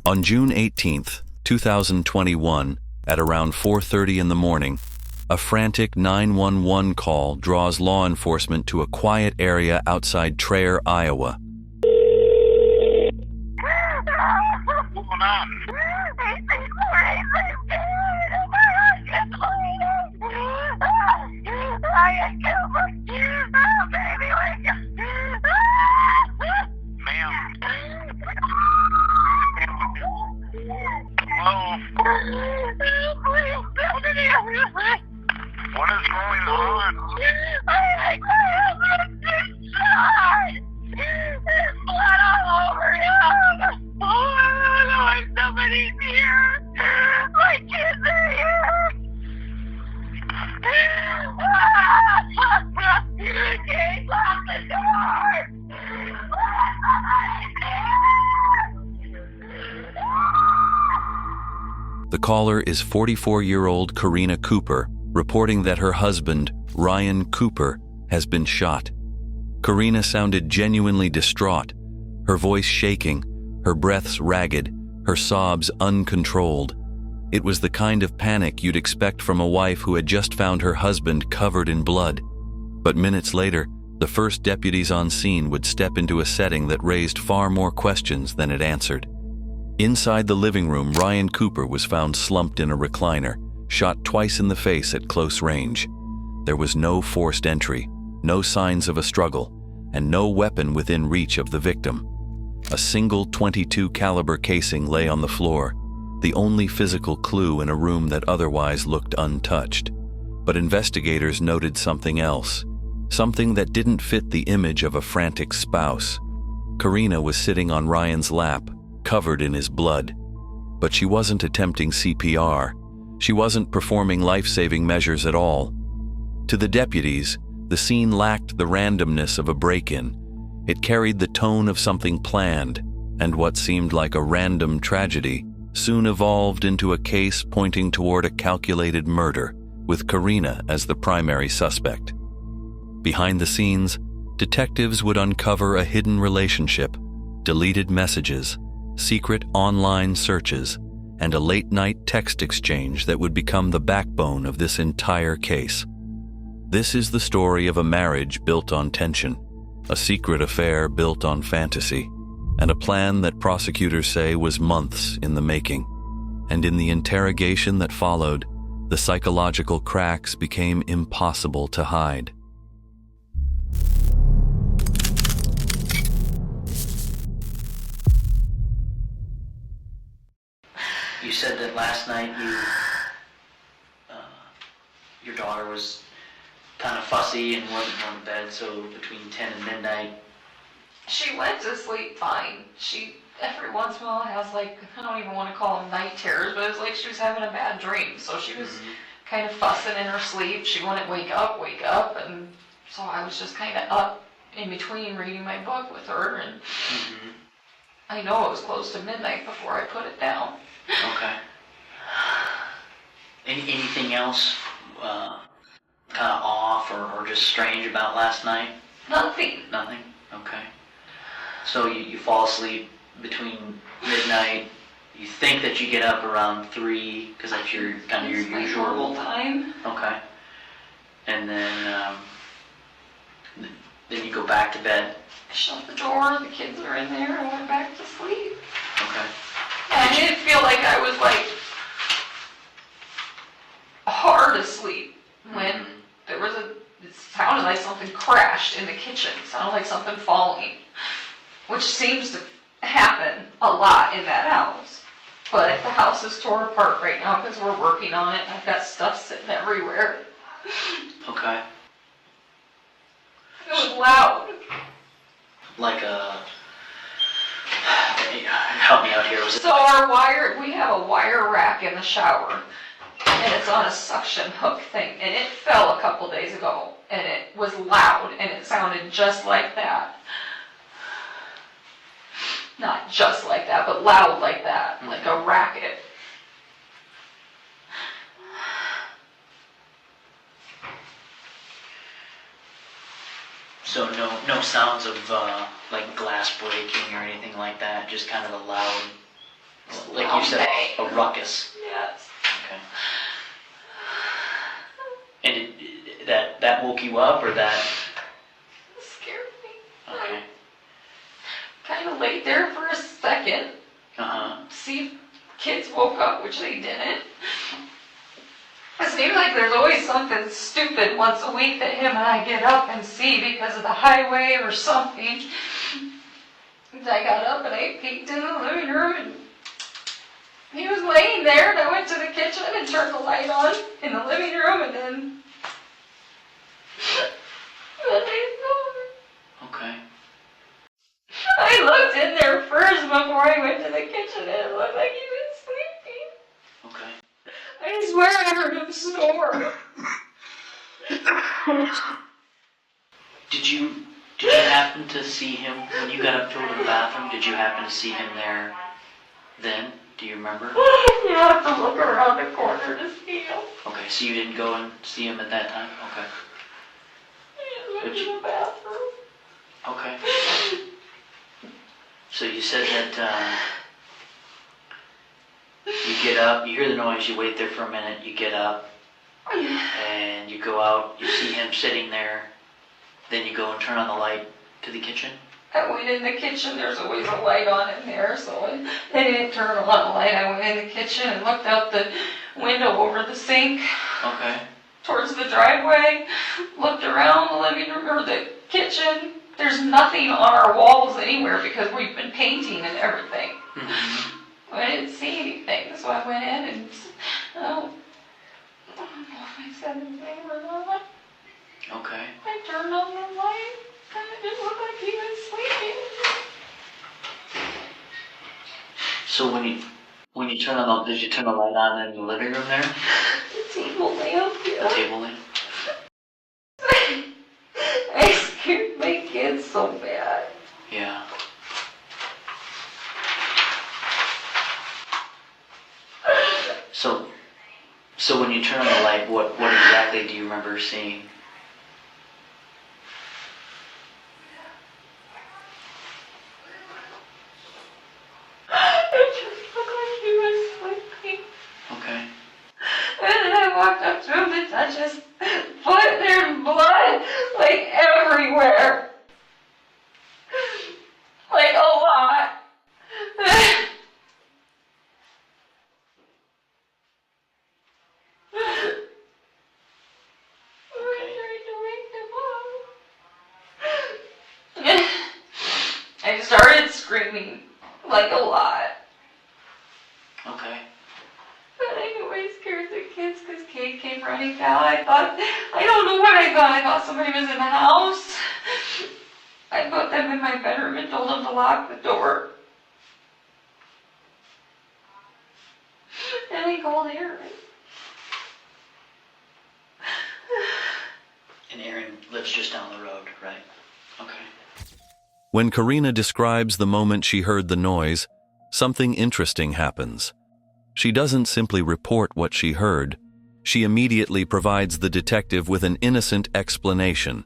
On June 18th, 2021, at around 4:30 in the morning, a frantic 911 call draws law enforcement to a quiet area outside Traer, Iowa. What's going on? Ryan Cooper! Oh, baby, wake up! Ma'am. Hello? What is going on? I think my husband's been shot! There's blood all over him! Oh, I don't know if somebody's here! My kids are here! Kate, lock the door! The caller is 44-year-old Karina Cooper, reporting that her husband, Ryan Cooper, has been shot. Karina sounded genuinely distraught, her voice shaking, her breaths ragged, her sobs uncontrolled. It was the kind of panic you'd expect from a wife who had just found her husband covered in blood. But minutes later, the first deputies on scene would step into a setting that raised far more questions than it answered. Inside the living room, Ryan Cooper was found slumped in a recliner, shot twice in the face at close range. There was no forced entry, no signs of a struggle, and no weapon within reach of the victim. A single .22 caliber casing lay on the floor, the only physical clue in a room that otherwise looked untouched. But investigators noted something else, something that didn't fit the image of a frantic spouse. Karina was sitting on Ryan's lap, covered in his blood. But she wasn't attempting CPR. She wasn't performing life-saving measures at all. To the deputies, the scene lacked the randomness of a break-in. It carried the tone of something planned, and what seemed like a random tragedy soon evolved into a case pointing toward a calculated murder, with Karina as the primary suspect. Behind the scenes, detectives would uncover a hidden relationship, deleted messages, secret online searches, and a late-night text exchange that would become the backbone of this entire case. This is the story of a marriage built on tension, a secret affair built on fantasy, and a plan that prosecutors say was months in the making. And in the interrogation that followed, the psychological cracks became impossible to hide. You said that last night your daughter was kind of fussy and wasn't going to bed, so between 10 and midnight. She went to sleep fine. She, every once in a while, has like, I don't even want to call them night terrors, but it was like she was having a bad dream. So she was kind of fussing in her sleep. She wouldn't wake up, and so I was just kind of up in between reading my book with her, and I know it was close to midnight before I put it down. Okay. Anything else kind of off or just strange about last night? Nothing. Nothing? Okay. So you fall asleep between midnight. You think that you get up around 3 because that's your kind of your usual normal time. Okay. And then you go back to bed. I shut the door. The kids are in there. I went back to sleep. Okay. And I didn't feel like I was like hard asleep when there was it sounded like something crashed in the kitchen. It sounded like something falling, which seems to happen a lot in that house. But the house is torn apart right now because we're working on it. I've got stuff sitting everywhere. Okay. It was loud. Like help me out here. Was it? So we have a wire rack in the shower, and it's on a suction hook thing, and it fell a couple days ago, and it was loud, and it sounded just like that. Not just like that, but loud like that, like a racket. So no sounds of like glass breaking or anything like that, just kind of a loud You said a ruckus. Yes. Okay. And that woke you up, or that? It scared me. Okay. Kind of laid there for a second. See if kids woke up, which they didn't. It seems like there's always something stupid once a week that him and I get up and see because of the highway or something. And I got up and I peeked in the living room and he was laying there, and I went to the kitchen and turned the light on in the living room, and then Okay. I looked in there first before I went to the kitchen, and it looked like he was sleeping. Okay. I swear I heard him snore. Did you happen to see him when you got up to go to the bathroom? Did you happen to see him there then? Do you remember? You have to look around the corner to see him. Okay, so you didn't go and see him at that time? Okay. He just went to the bathroom. Okay. So you said that you get up, you hear the noise, you wait there for a minute, you get up, and you go out, you see him sitting there, then you go and turn on the light to the kitchen? I went in the kitchen, there's always a light on in there, so they didn't turn on the light. I went in the kitchen and looked out the window over the sink. Okay. Towards the driveway, looked around the living room or the kitchen. There's nothing on our walls anywhere because we've been painting and everything. I didn't see anything, so I went in and I don't know if I said anything or not. Okay. I turned on the light and it didn't look like he was sleeping. So when you turn on did you turn the light on in the living room there? The table lamp, yeah. The table lamp? I scared my kids so bad. Yeah. So when you turn on the light, what exactly do you remember seeing? It just looked like he was sleeping. Okay. And then I walked up to him to touch his foot. There's blood, like, everywhere. Like, a lot. I started screaming, like, a lot. Okay. But I knew I scared the kids because Kate came running out. I don't know what I thought. I thought somebody was in the house. I put them in my bedroom and told them to lock the door. And I called Aaron. And Aaron lives just down the road, right? Okay. When Karina describes the moment she heard the noise, something interesting happens. She doesn't simply report what she heard. She immediately provides the detective with an innocent explanation.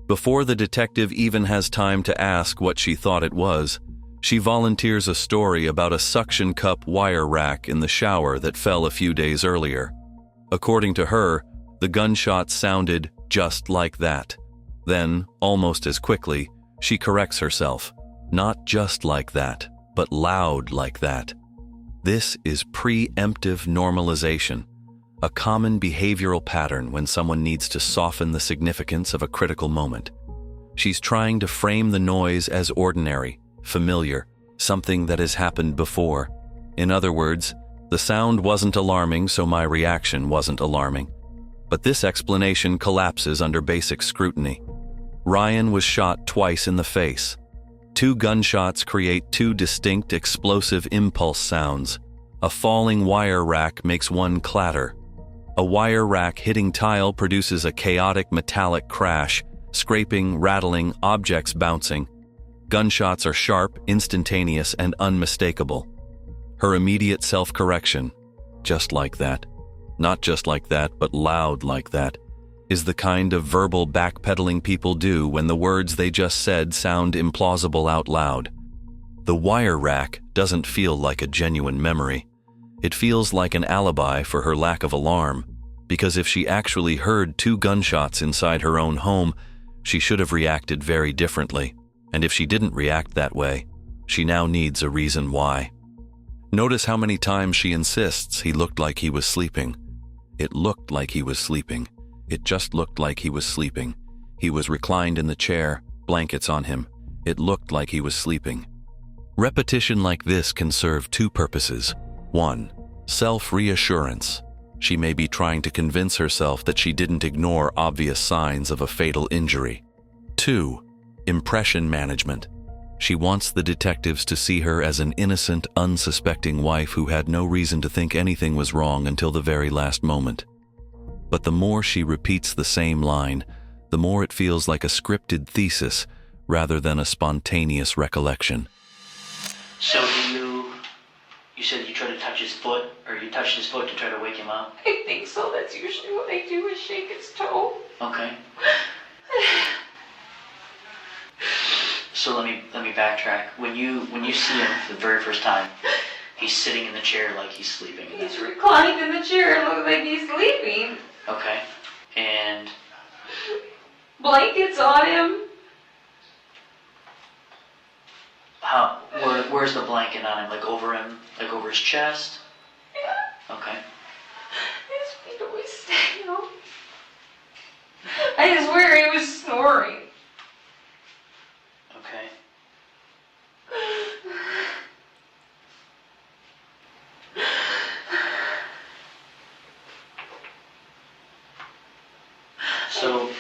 Before the detective even has time to ask what she thought it was, she volunteers a story about a suction cup wire rack in the shower that fell a few days earlier. According to her, the gunshots sounded just like that. Then, almost as quickly, she corrects herself. Not just like that, but loud like that. This is preemptive normalization, a common behavioral pattern when someone needs to soften the significance of a critical moment. She's trying to frame the noise as ordinary, familiar, something that has happened before. In other words, the sound wasn't alarming, so my reaction wasn't alarming. But this explanation collapses under basic scrutiny. Ryan was shot twice in the face. 2 gunshots create 2 distinct explosive impulse sounds. A falling wire rack makes one clatter. A wire rack hitting tile produces a chaotic metallic crash, scraping, rattling, objects bouncing. Gunshots are sharp, instantaneous, and unmistakable. Her immediate self-correction, just like that, not just like that, but loud like that, is the kind of verbal backpedaling people do when the words they just said sound implausible out loud. The wire rack doesn't feel like a genuine memory. It feels like an alibi for her lack of alarm, because if she actually heard 2 gunshots inside her own home, she should have reacted very differently. And if she didn't react that way, she now needs a reason why. Notice how many times she insists he looked like he was sleeping. It looked like he was sleeping. It just looked like he was sleeping. He was reclined in the chair, blankets on him. It looked like he was sleeping. Repetition like this can serve 2 purposes. 1. Self-reassurance. She may be trying to convince herself that she didn't ignore obvious signs of a fatal injury. 2. Impression management. She wants the detectives to see her as an innocent, unsuspecting wife who had no reason to think anything was wrong until the very last moment. But the more she repeats the same line, the more it feels like a scripted thesis rather than a spontaneous recollection. So you said you tried to touch his foot, or you touched his foot to try to wake him up? I think so. That's usually what I do, is shake his toe. Okay. So let me backtrack. When you see him for the very first time, he's sitting in the chair like he's sleeping. He's reclined in the chair and looks like he's sleeping. Okay. And Blankets on him. where's the blanket on him? Like over him? Like over his chest? Yeah. Okay. His feet always stay up. I swear he was snoring. Okay. So,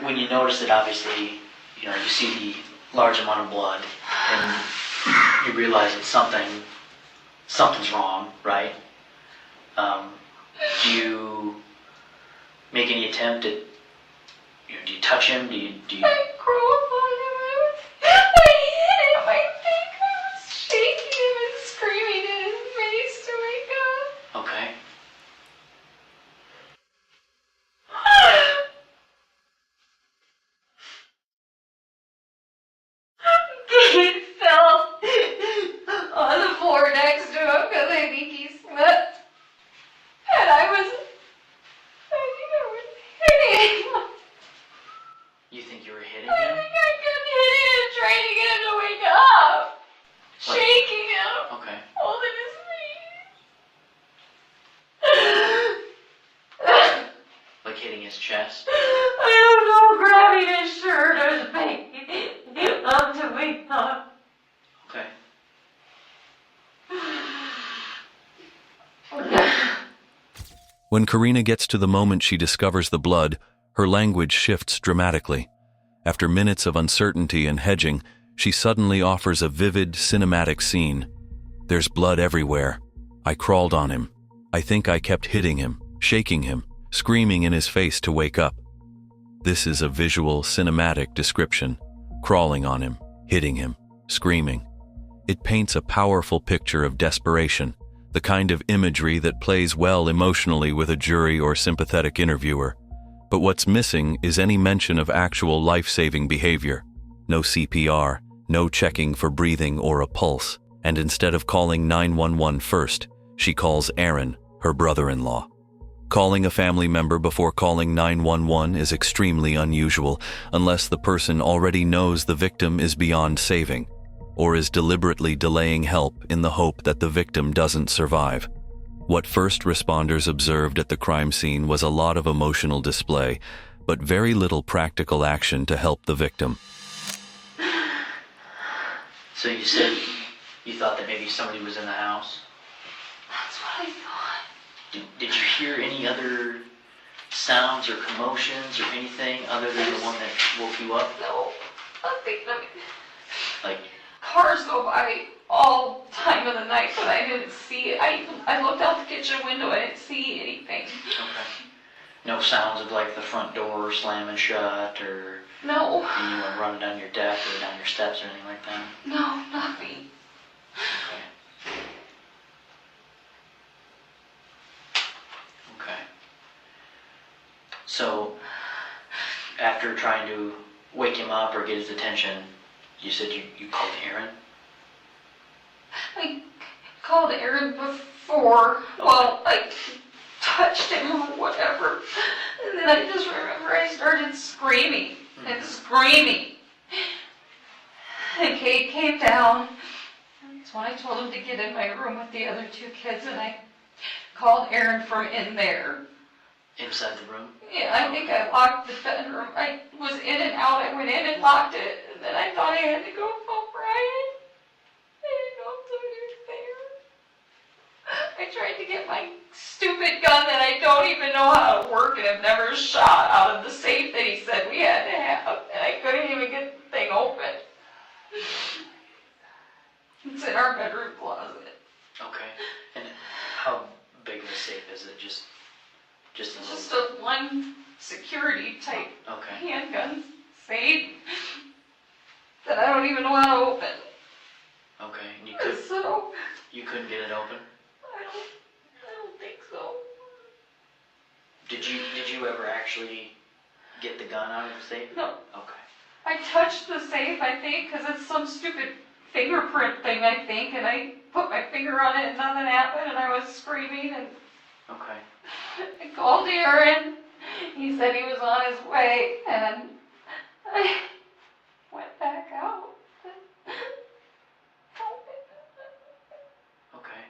when you notice it, obviously, you see the large amount of blood, and you realize that something's wrong, right? Do you make any attempt at, do you touch him? Do you? I crawled on him. I hit him. I think I was shaking him and screaming in his face to wake up. Okay. He fell on the floor next to him because I think he slipped. And I think I was hitting him. You think you were hitting I him? think I kept hitting him, trying to get him to wake up. Like- Shaking him. Okay. Holding his face. Like hitting his chest? I don't know, grabbing his shirt or making him up to wake up. Okay. When Karina gets to the moment she discovers the blood, her language shifts dramatically. After minutes of uncertainty and hedging, she suddenly offers a vivid, cinematic scene. There's blood everywhere. I crawled on him. I think I kept hitting him, shaking him, screaming in his face to wake up. This is a visual, cinematic description. Crawling on him, hitting him, screaming. It paints a powerful picture of desperation, the kind of imagery that plays well emotionally with a jury or sympathetic interviewer. But what's missing is any mention of actual life-saving behavior. No CPR, no checking for breathing or a pulse, and instead of calling 911 first, she calls Aaron, her brother-in-law. Calling a family member before calling 911 is extremely unusual unless the person already knows the victim is beyond saving, or is deliberately delaying help in the hope that the victim doesn't survive. What first responders observed at the crime scene was a lot of emotional display, but very little practical action to help the victim. So you said you thought that maybe somebody was in the house? That's what I thought. Did you hear any other sounds or commotions or anything other than the one that woke you up? No, nothing. Like, Cars go by all time of the night, but I didn't see it. I looked out the kitchen window. I didn't see anything. okay. No sounds of like the front door slamming shut or No, anyone running down your deck or down your steps or anything like that? no, nothing. Okay. Okay. So, after trying to wake him up or get his attention, you said you called Aaron? I called Aaron before. Well, I touched him or whatever. And then I just remember I started screaming and screaming. And Kate came down. That's when I told him to get in my room with the other two kids, and I called Aaron from in there. Inside the room? Yeah, I think I locked the bedroom. I was in and out. I went in and locked it, and then I thought I had to go phone Brian. I didn't know if somebody was there. I tried to get my stupid gun that I don't even know how to work and have never shot out of the safe that he said we had to have, and I couldn't even get the thing open. It's in our bedroom closet. Okay. And how big of a safe is it? Just a one security type handgun safe that I don't even know how to open. Okay. And you couldn't get it open? I don't think so. Did you ever actually get the gun out of the safe? No. Okay. I touched the safe, I think, because it's some stupid fingerprint thing, I think, and I put my finger on it and nothing happened, and I was screaming, and Okay. I called Aaron. He said he was on his way, and I went back out. Okay.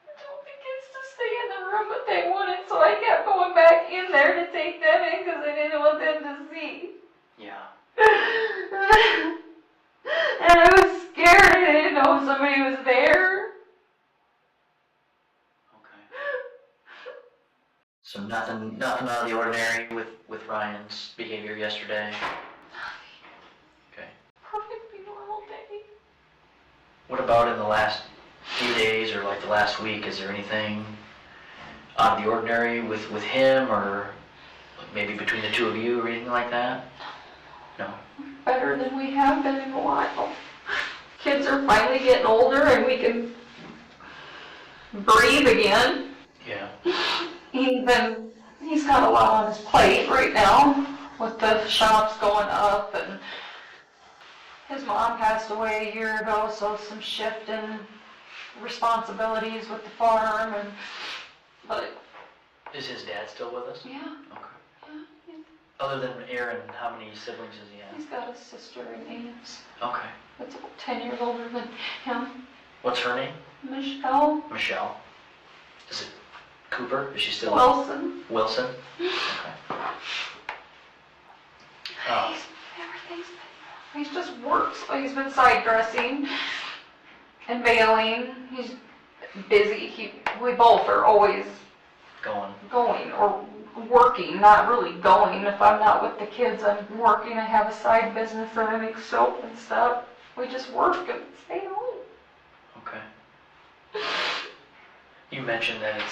I told the kids to stay in the room, but they wouldn't, so I kept going back in there to take them in because I didn't want them to see. Yeah. And I was scared. I didn't know if somebody was there. Okay. So nothing out of the ordinary with Ryan's behavior yesterday? Okay. Perfectly normal day. What about in the last few days or like the last week? Is there anything out of the ordinary with him or maybe between the two of you or anything like that? No. Better than we have been in a while. Kids are finally getting older and we can breathe again. Yeah. He's got a lot on his plate right now with the shops going up, and his mom passed away a year ago, so some shift in responsibilities with the farm, but Is his dad still with us? yeah. Okay. Other than Aaron, how many siblings does he have? He's got a sister and aunts Okay. that's about 10 years older than him. What's her name? Michelle Michelle. Is it Cooper? Is she still? Wilson. Wilson? Okay. He just works. He's been side dressing and bailing. He's busy. We both are always going or working, not really going. If I'm not with the kids, I'm working. I have a side business that I make soap and stuff. We just work and stay home. Okay. You mentioned that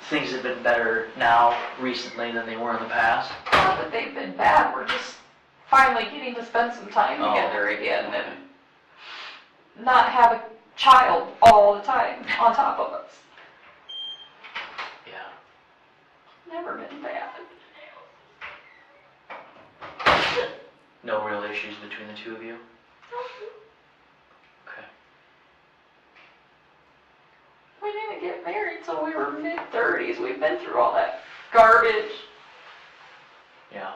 things have been better now recently than they were in the past. Not that they've been bad. We're just finally getting to spend some time together again and not have a child all the time on top of us. Yeah. Never been bad. No real issues between the two of you? Okay. We didn't get married till we were mid-30s. We've been through all that garbage. Yeah.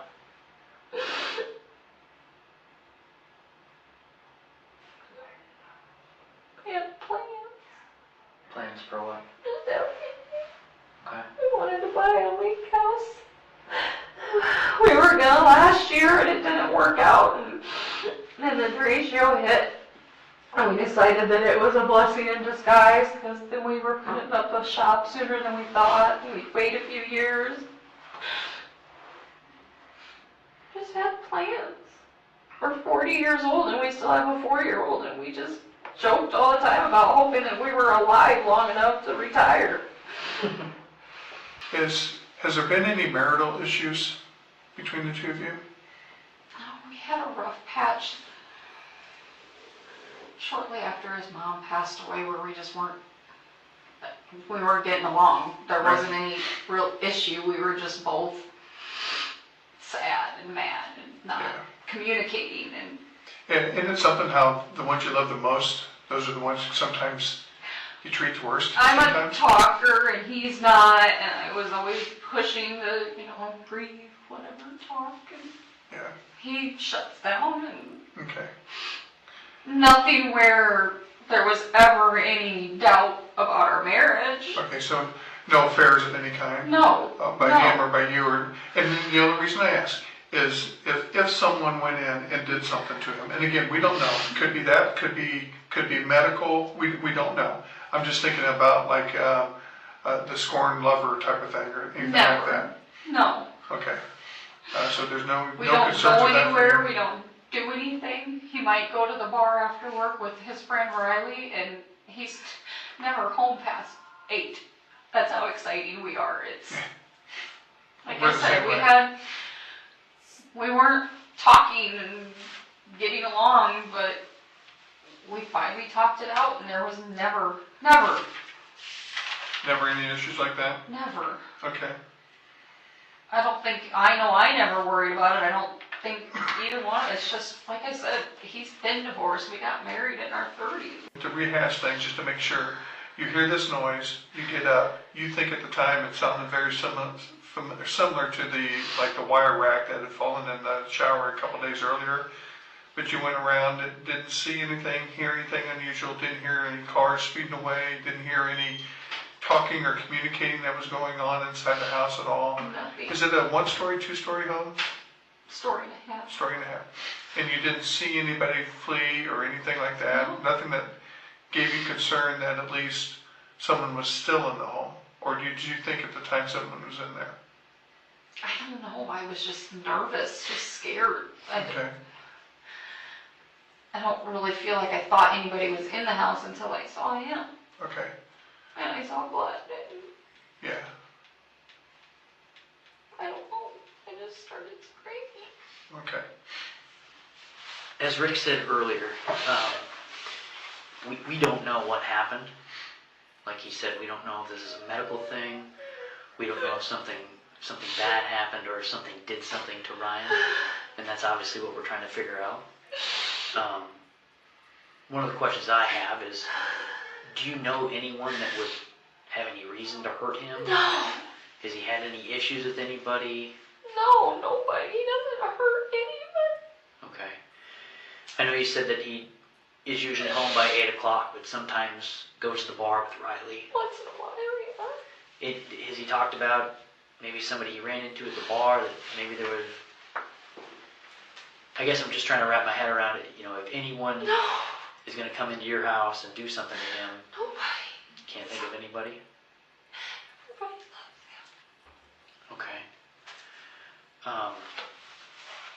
We had plans. Plans for what? Just everything. Okay. We wanted to buy a lake house. We were gonna last year and it didn't work out. And then the ratio hit. And we decided that it was a blessing in disguise because then we were putting up a shop sooner than we thought. We'd wait a few years. Just had plans. We're 40 years old and we still have a 4-year-old, and we just joked all the time about hoping that we were alive long enough to retire. Has there been any marital issues between the two of you? We had a rough patch shortly after his mom passed away where we just weren't getting along. There wasn't any real issue. We were just both sad and mad and not communicating. And isn't it something how the ones you love the most, those are the ones sometimes he treats worse I'm a sometimes? talker and he's not, and I was always pushing the, breathe, whatever, talk, and Yeah, he shuts down, and okay. nothing where there was ever any doubt about our marriage. Okay, so no affairs of any kind? No. By no. him or by you, and the only reason I ask is if someone went in and did something to him, and again, we don't know, could be that, could be medical, we don't know. I'm just thinking about like the scorned lover type of thing or anything Never. like that. No. Okay, so there's no We no don't concerns go with that for anywhere, you? we don't do anything. He might go to the bar after work with his friend Riley, and he's never home past 8. That's how exciting we are. It's like We're I the said, same way. we weren't talking and getting along, but we finally talked it out, and there was never, Never any issues like that? never. Okay. I know I never worried about it. I don't think either one. It's just, like I said, he's been divorced. We got married in our 30s. To rehash things, just to make sure, you hear this noise, you get up, you think at the time it sounded very similar to the wire rack that had fallen in the shower a couple days earlier, but you went around, didn't see anything, hear anything unusual, didn't hear any cars speeding away, didn't hear any talking or communicating that was going on inside the house at all. Nothing. Is it a 1-story, 2-story home? Story and a half. Story and a half. And you didn't see anybody flee or anything like that? No. Nothing that gave you concern that at least someone was still in the home? Or did you think at the time someone was in there? I don't know. I was just nervous, just scared. Okay. I don't really feel like I thought anybody was in the house until I saw him. Okay. And I saw blood. And Yeah. I don't know. I just started screaming. Okay. As Rick said earlier, we don't know what happened. Like he said, we don't know if this is a medical thing. We don't know if something bad happened or if something did something to Ryan. And that's obviously what we're trying to figure out. One of the questions I have is, do you know anyone that would have any reason to hurt him? No. Has he had any issues with anybody? No, nobody. He doesn't hurt anyone. Okay. I know you said that he is usually home by 8 o'clock, but sometimes goes to the bar with Riley. Once in a while, yeah. Has he talked about maybe somebody he ran into at the bar that maybe there was... I guess I'm just trying to wrap my head around it. If anyone No. is going to come into your house and do something to him, Nobody. can't think of anybody? Everybody loves him. Okay.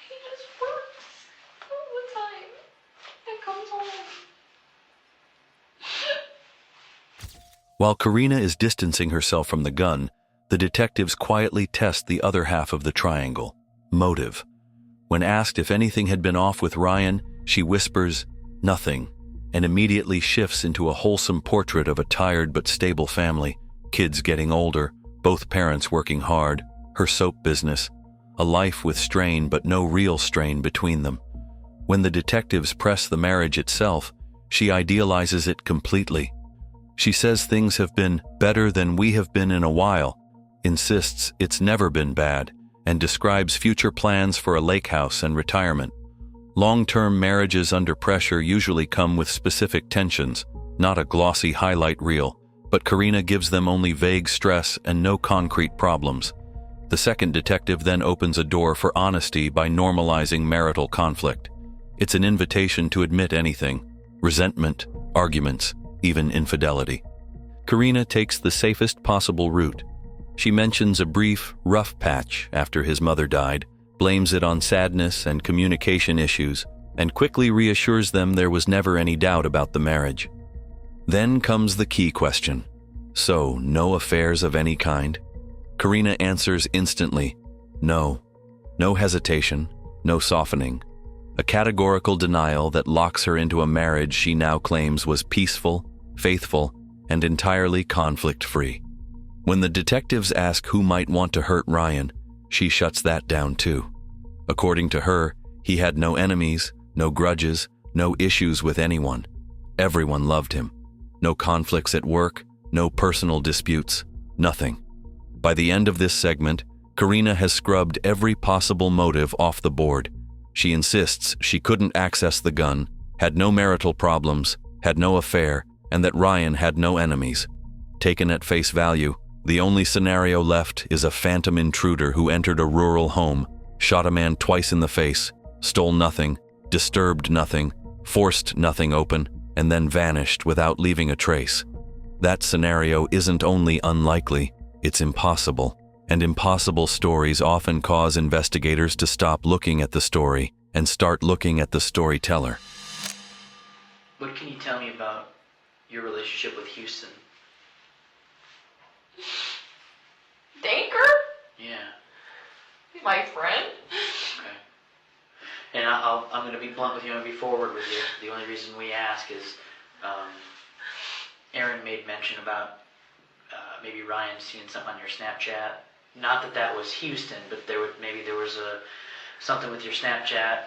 He just works all the time and comes home. While Karina is distancing herself from the gun, the detectives quietly test the other half of the triangle, motive. When asked if anything had been off with Ryan, she whispers, "Nothing," and immediately shifts into a wholesome portrait of a tired but stable family, kids getting older, both parents working hard, her soap business, a life with strain but no real strain between them. When the detectives press the marriage itself, she idealizes it completely. She says things have been better than we have been in a while, insists it's never been bad, and describes future plans for a lake house and retirement. Long-term marriages under pressure usually come with specific tensions, not a glossy highlight reel, but Karina gives them only vague stress and no concrete problems. The second detective then opens a door for honesty by normalizing marital conflict. It's an invitation to admit anything: resentment, arguments, even infidelity. Karina takes the safest possible route. She mentions a brief, rough patch after his mother died, blames it on sadness and communication issues, and quickly reassures them there was never any doubt about the marriage. Then comes the key question. So, no affairs of any kind? Karina answers instantly, no. No hesitation, no softening. A categorical denial that locks her into a marriage she now claims was peaceful, faithful, and entirely conflict-free. When the detectives ask who might want to hurt Ryan, she shuts that down too. According to her, he had no enemies, no grudges, no issues with anyone. Everyone loved him. No conflicts at work, no personal disputes, nothing. By the end of this segment, Karina has scrubbed every possible motive off the board. She insists she couldn't access the gun, had no marital problems, had no affair, and that Ryan had no enemies. Taken at face value, the only scenario left is a phantom intruder who entered a rural home, shot a man twice in the face, stole nothing, disturbed nothing, forced nothing open, and then vanished without leaving a trace. That scenario isn't only unlikely, it's impossible. And impossible stories often cause investigators to stop looking at the story and start looking at the storyteller. What can you tell me about your relationship with Huston? Danker? Yeah. He's my friend. Okay. And I'm going to be blunt with you and be forward with you. The only reason we ask is Aaron made mention about maybe Ryan seeing something on your Snapchat. Not that that was Huston, but maybe there was something with your Snapchat.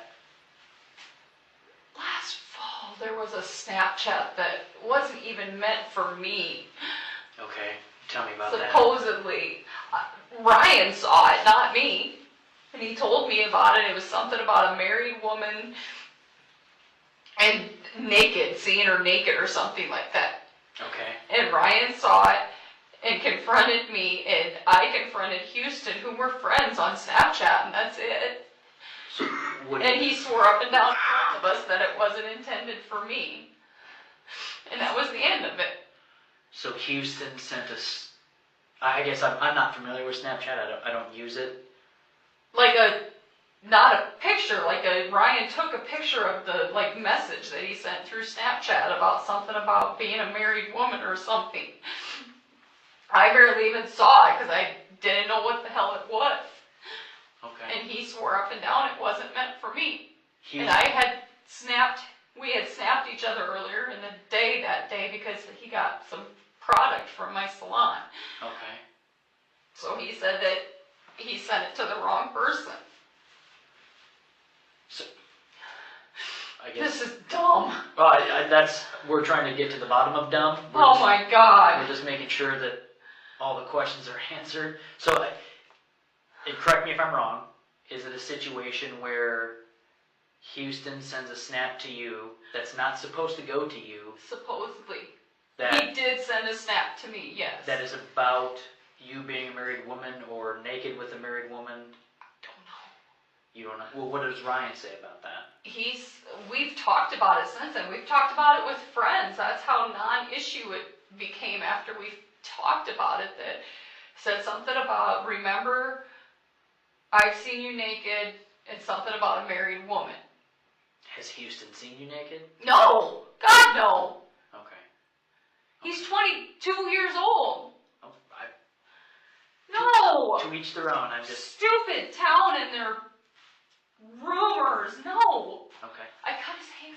Last fall, there was a Snapchat that wasn't even meant for me. Okay, tell me about that. Supposedly. Ryan saw it, not me. And he told me about it. It was something about a married woman and naked, seeing her naked or something like that. Okay. And Ryan saw it and confronted me, and I confronted Huston, who were friends on Snapchat, and that's it. So And he swore up and down in front of us that it wasn't intended for me. And that was the end of it. So Huston sent us. I guess I'm not familiar with Snapchat. I don't use it. Not a picture, Ryan took a picture of the, message that he sent through Snapchat about something about being a married woman or something. I barely even saw it because I didn't know what the hell it was. Okay. And he swore up and down it wasn't meant for me. Huston. And we had snapped each other earlier in the day that day because he got some product from my salon. Okay. So he said that he sent it to the wrong person. So, I guess. This is dumb. Well, we're trying to get to the bottom of dumb. Oh my God. We're just making sure that all the questions are answered. So, and correct me if I'm wrong, is it a situation where Huston sends a snap to you that's not supposed to go to you? Supposedly. That, He did send a snap to me, yes. that is about you being a married woman or naked with a married woman? Don't know. You don't know? Well, what does Ryan say about that? We've talked about it since then. We've talked about it with friends. That's how non-issue it became after we talked about it. That said something about, remember, I've seen you naked, and something about a married woman. Has Huston seen you naked? No! God, no! Okay. He's 22 years old. Oh, No! to each their own. I'm just. Stupid town and their rumors. No! Okay. I cut his hair.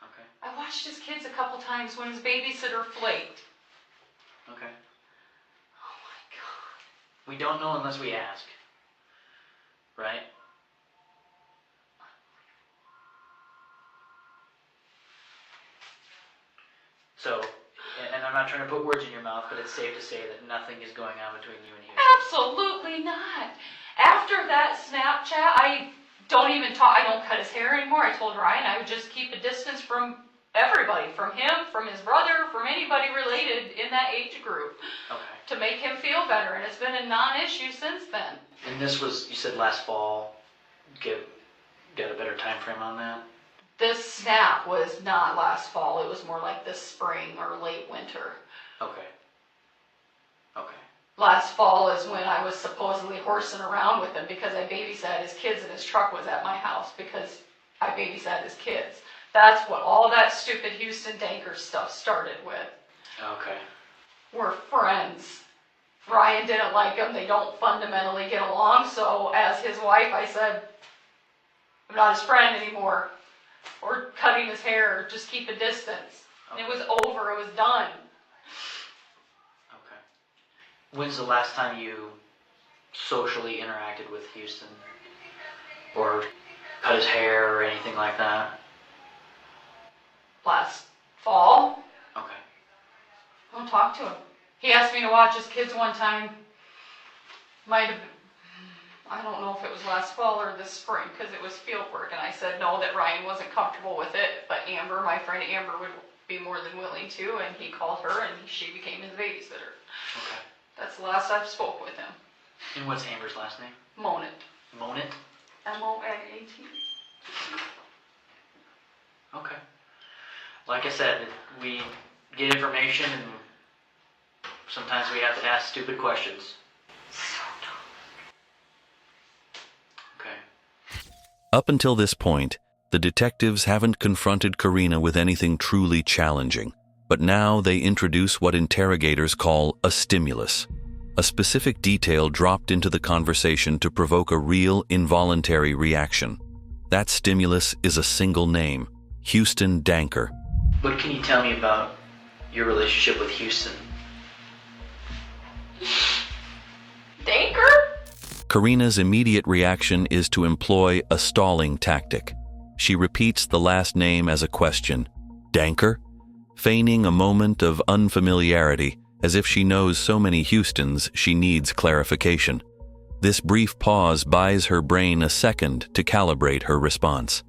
Okay. I watched his kids a couple times when his babysitter flaked. Okay. Oh my God. We don't know unless we ask. Right? So, and I'm not trying to put words in your mouth, but it's safe to say that nothing is going on between you and Huston. Absolutely not. After that Snapchat, I don't even talk. I don't cut his hair anymore. I told Ryan I would just keep a distance from everybody, from him, from his brother, from anybody related in that age group, Okay. to make him feel better. And it's been a non-issue since then. And this was, you said last fall. Got a better time frame on that? This snap was not last fall. It was more like this spring or late winter. Okay. Okay. Last fall is when I was supposedly horsing around with him because I babysat his kids and his truck was at my house because I babysat his kids. That's what all that stupid Huston Danker stuff started with. Okay. We're friends. Ryan didn't like him. They don't fundamentally get along. So as his wife, I said, I'm not his friend anymore. Or cutting his hair, just keep a distance. And it was over, it was done. Okay. When's the last time you socially interacted with Huston? Or cut his hair or anything like that? Last fall. Okay. Go talk to him. He asked me to watch his kids one time. Might have, I don't know if it was last fall or this spring, because it was field work, and I said no, that Ryan wasn't comfortable with it, but Amber, my friend Amber, would be more than willing to, and he called her, and she became his babysitter. Okay. That's the last I've spoke with him. And what's Amber's last name? Monit. Monit? M-O-N-A-T. Okay. Like I said, we get information and sometimes we have to ask stupid questions. So dumb. Okay. Up until this point, the detectives haven't confronted Karina with anything truly challenging, but now they introduce what interrogators call a stimulus, a specific detail dropped into the conversation to provoke a real involuntary reaction. That stimulus is a single name, Huston Danker. What can you tell me about your relationship with Huston? Danker? Karina's immediate reaction is to employ a stalling tactic. She repeats the last name as a question, Danker, feigning a moment of unfamiliarity, as if she knows so many Hustons she needs clarification. This brief pause buys her brain a second to calibrate her response.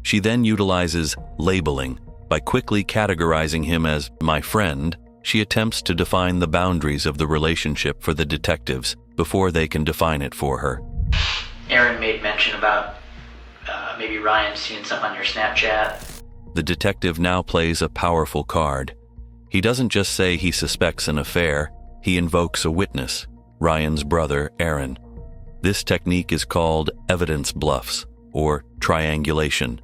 She then utilizes labeling. By quickly categorizing him as my friend, she attempts to define the boundaries of the relationship for the detectives before they can define it for her. Aaron made mention about maybe Ryan seeing something on your Snapchat. The detective now plays a powerful card. He doesn't just say he suspects an affair, he invokes a witness, Ryan's brother, Aaron. This technique is called evidence bluffs, or triangulation.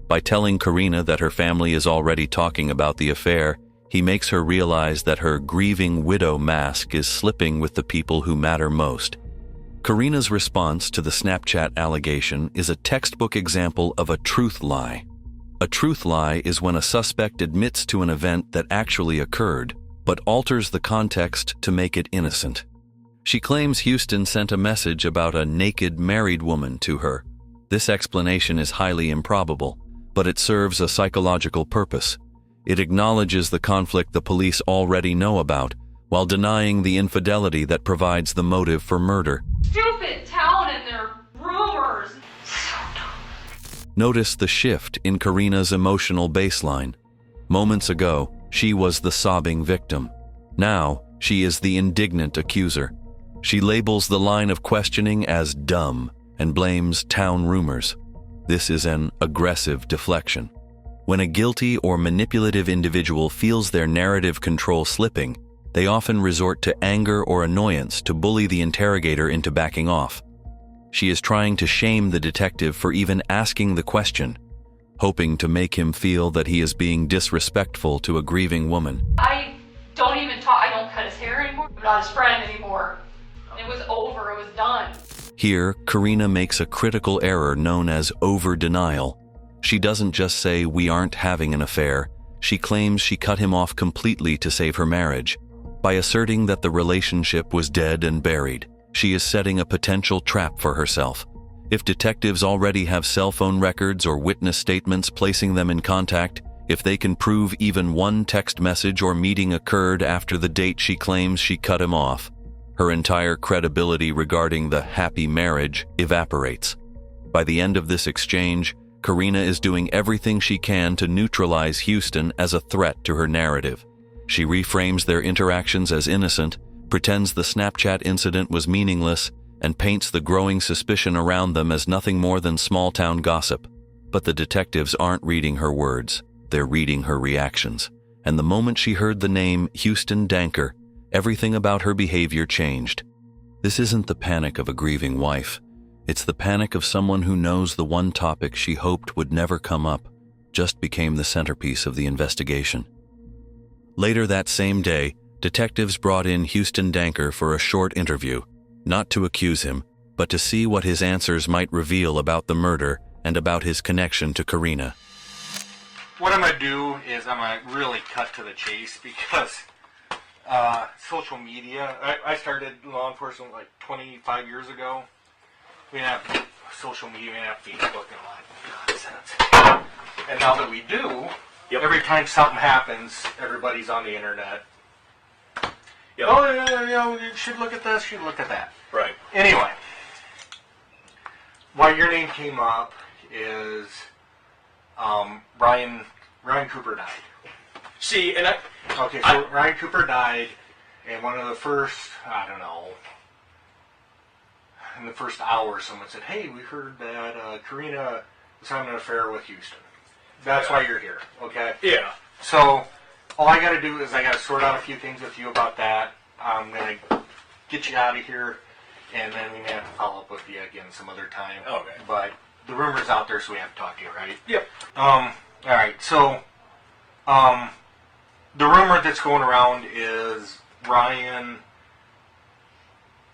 By telling Karina that her family is already talking about the affair, he makes her realize that her grieving widow mask is slipping with the people who matter most. Karina's response to the Snapchat allegation is a textbook example of a truth lie. A truth lie is when a suspect admits to an event that actually occurred, but alters the context to make it innocent. She claims Huston sent a message about a naked married woman to her. This explanation is highly improbable, but it serves a psychological purpose. It acknowledges the conflict the police already know about, while denying the infidelity that provides the motive for murder. Stupid town and their rumors. So dumb. Notice the shift in Karina's emotional baseline. Moments ago, she was the sobbing victim. Now, she is the indignant accuser. She labels the line of questioning as dumb and blames town rumors. This is an aggressive deflection. When a guilty or manipulative individual feels their narrative control slipping, they often resort to anger or annoyance to bully the interrogator into backing off. She is trying to shame the detective for even asking the question, hoping to make him feel that he is being disrespectful to a grieving woman. I don't even talk, I don't cut his hair anymore. I'm not his friend anymore. It was over, it was done. Here, Karina makes a critical error known as over-denial. She doesn't just say we aren't having an affair, she claims she cut him off completely to save her marriage. By asserting that the relationship was dead and buried, she is setting a potential trap for herself. If detectives already have cell phone records or witness statements placing them in contact, if they can prove even one text message or meeting occurred after the date she claims she cut him off, her entire credibility regarding the happy marriage evaporates. By the end of this exchange, Karina is doing everything she can to neutralize Huston as a threat to her narrative. She reframes their interactions as innocent, pretends the Snapchat incident was meaningless, and paints the growing suspicion around them as nothing more than small-town gossip. But the detectives aren't reading her words, they're reading her reactions. And the moment she heard the name Huston Danker, everything about her behavior changed. This isn't the panic of a grieving wife. It's the panic of someone who knows the one topic she hoped would never come up just became the centerpiece of the investigation. Later that same day, detectives brought in Huston Danker for a short interview, not to accuse him, but to see what his answers might reveal about the murder and about his connection to Karina. What I'm going to do is I'm going to really cut to the chase because social media, I started law enforcement like 25 years ago. We didn't have social media, we didn't have Facebook and all that nonsense. And now that we do, every time something happens, everybody's on the internet. Yep. Oh, you should look at this, you should look at that. Right. Anyway, why your name came up is Ryan Cooper died. See, and Okay, so Ryan Cooper died, and one of the first, I don't know, in the first hour, someone said, hey, we heard that Karina was having an affair with Huston. That's why you're here, okay? yeah. So, all I got to do is I got to sort out a few things with you about that. I'm going to get you out of here, and then we may have to follow up with you again some other time. Okay. But the rumor's out there, so we have to talk to you, right? Yep. All right, so, the rumor that's going around is Ryan,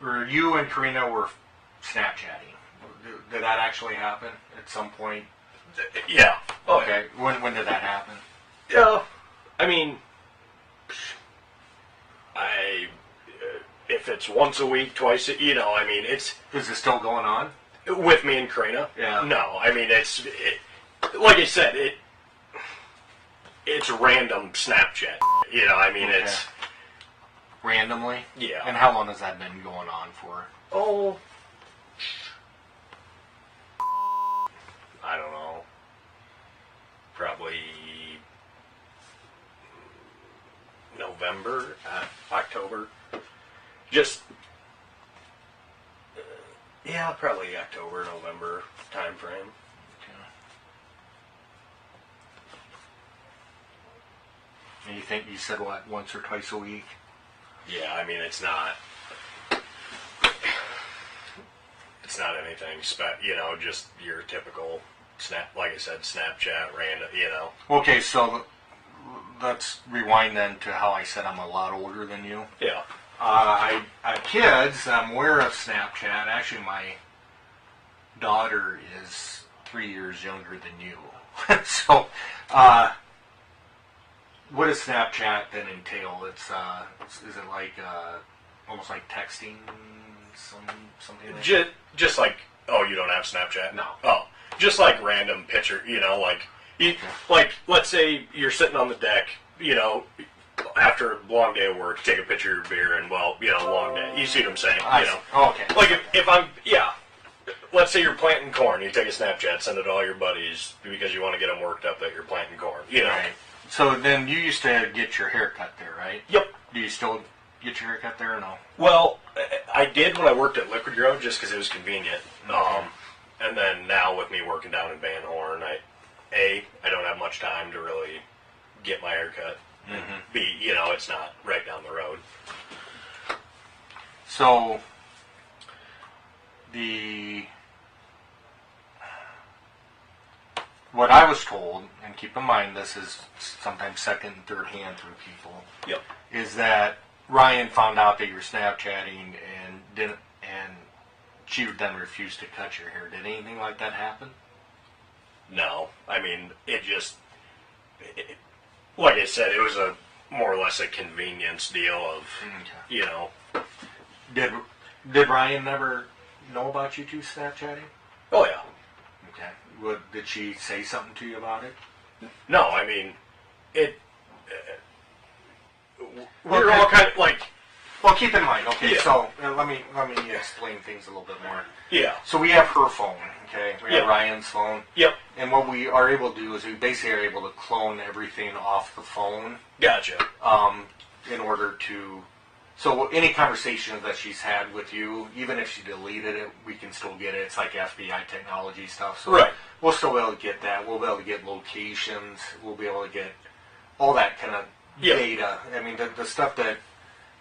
or you and Karina were Snapchatting. Did that actually happen at some point? Yeah. Oh, Okay, when did that happen? yeah. I mean, if it's once a week, twice, I mean, it's Is it still going on? with me and Karina. Yeah. No, I mean, like I said, it's random Snapchat. I mean, Okay. it's, Randomly? yeah. And how long has that been going on for? Oh, I don't know. Probably November, October. Just, yeah, probably October, November time frame. And you think you said what, once or twice a week? Yeah, I mean, it's not anything just your typical like I said, Snapchat, random, Okay, so let's rewind then to how I said I'm a lot older than you. Yeah. I have kids. I'm aware of Snapchat. Actually, my daughter is 3 years younger than you. So, what does Snapchat then entail? Is it like almost like texting, something like that? Just like, oh, you don't have Snapchat? No. Oh, just like random picture, like let's say you're sitting on the deck, after a long day of work, take a picture of your beer and, long day. You see what I'm saying? Okay. Like let's say you're planting corn, you take a Snapchat, send it to all your buddies because you want to get them worked up that you're planting corn, Right. So then you used to get your hair cut there, right? Yep. Do you still get your hair cut there or no? Well, I did when I worked at Liquid Grove just because it was convenient. And then now with me working down in Van Horn, I don't have much time to really get my hair cut. Mm-hmm. B, it's not right down the road. So, what I was told, and keep in mind this is sometimes second and third hand through people, Yep. is that Ryan found out that you were Snapchatting and she then refused to cut your hair. Did anything like that happen? No, I mean, like I said, it was more or less a convenience deal of, Did Ryan never know about you two Snapchatting? oh yeah. Okay. Did she say something to you about it? No, I mean, we're all kind of like, Well, keep in mind. Okay, Yeah. so let me explain things a little bit more. yeah, So we have her phone. Okay, we have Yep. Ryan's phone. yep, And what we are able to do is we basically are able to clone everything off the phone gotcha. in order to... So any conversation that she's had with you, even if she deleted it, we can still get it. It's like FBI technology stuff. So Right. we'll still be able to get that. We'll be able to get locations. We'll be able to get all that kind of Yeah. data. I mean, the stuff that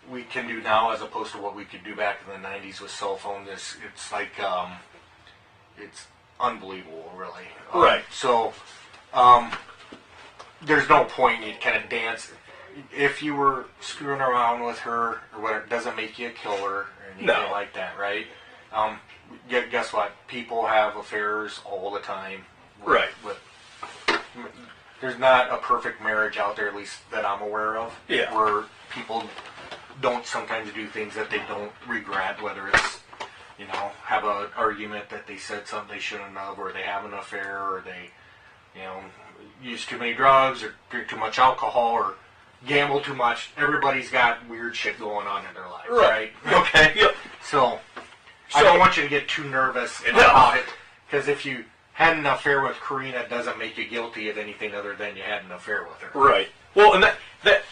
we can do now as opposed to what we could do back in the 90s with cell phones, it's like... it's unbelievable, really. Right. So, there's no point in you kind of dance. If you were screwing around with her or whatever, it doesn't make you a killer or anything No. like that, right? Guess what? People have affairs all the time. Right. There's not a perfect marriage out there, at least that I'm aware of. Yeah. Where people don't sometimes do things that they don't regret, whether it's have an argument that they said something they shouldn't have, or they have an affair, or they, use too many drugs, or drink too much alcohol, or gamble too much. Everybody's got weird shit going on in their lives, Right. right? Okay. Yep. So I don't want you to get too nervous about it, because if you had an affair with Karina, it doesn't make you guilty of anything other than you had an affair with her. Right. Well, and that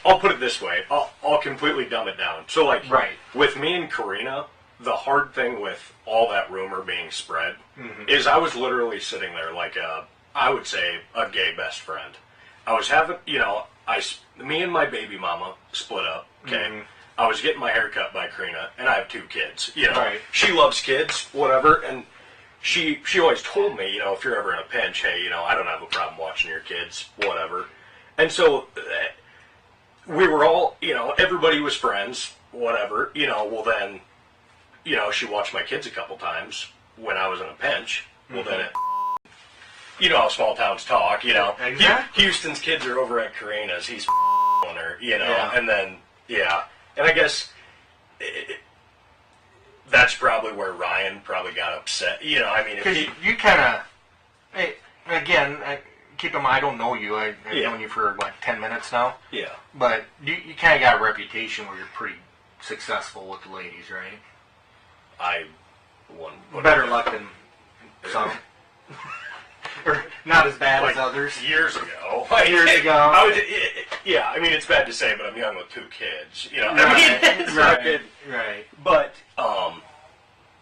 I'll put it this way. I'll completely dumb it down. So, like, Right. with me and Karina, the hard thing with all that rumor being spread is I was literally sitting there like I would say, a gay best friend. I was having, me and my baby mama split up, okay? I was getting my hair cut by Karina, and I have 2 kids. Right. She loves kids, whatever, and she always told me, if you're ever in a pinch, hey, I don't have a problem watching your kids, whatever. And so we were all, everybody was friends, whatever. Well, then, she watched my kids a couple times when I was in a pinch. Well, then it, how small towns talk, Exactly. Houston's kids are over at Karina's. He's on her, and then, and I guess that's probably where Ryan probably got upset. Because you kind of, again, keep in mind, I don't know you. I've known you for, 10 minutes now? Yeah. But you kind of got a reputation where you're pretty successful with the ladies, right? I won. Better luck than some. Or not as bad as others. Years ago. Years ago. It's bad to say, but I'm young with 2 kids. Right, It's not good. right. But,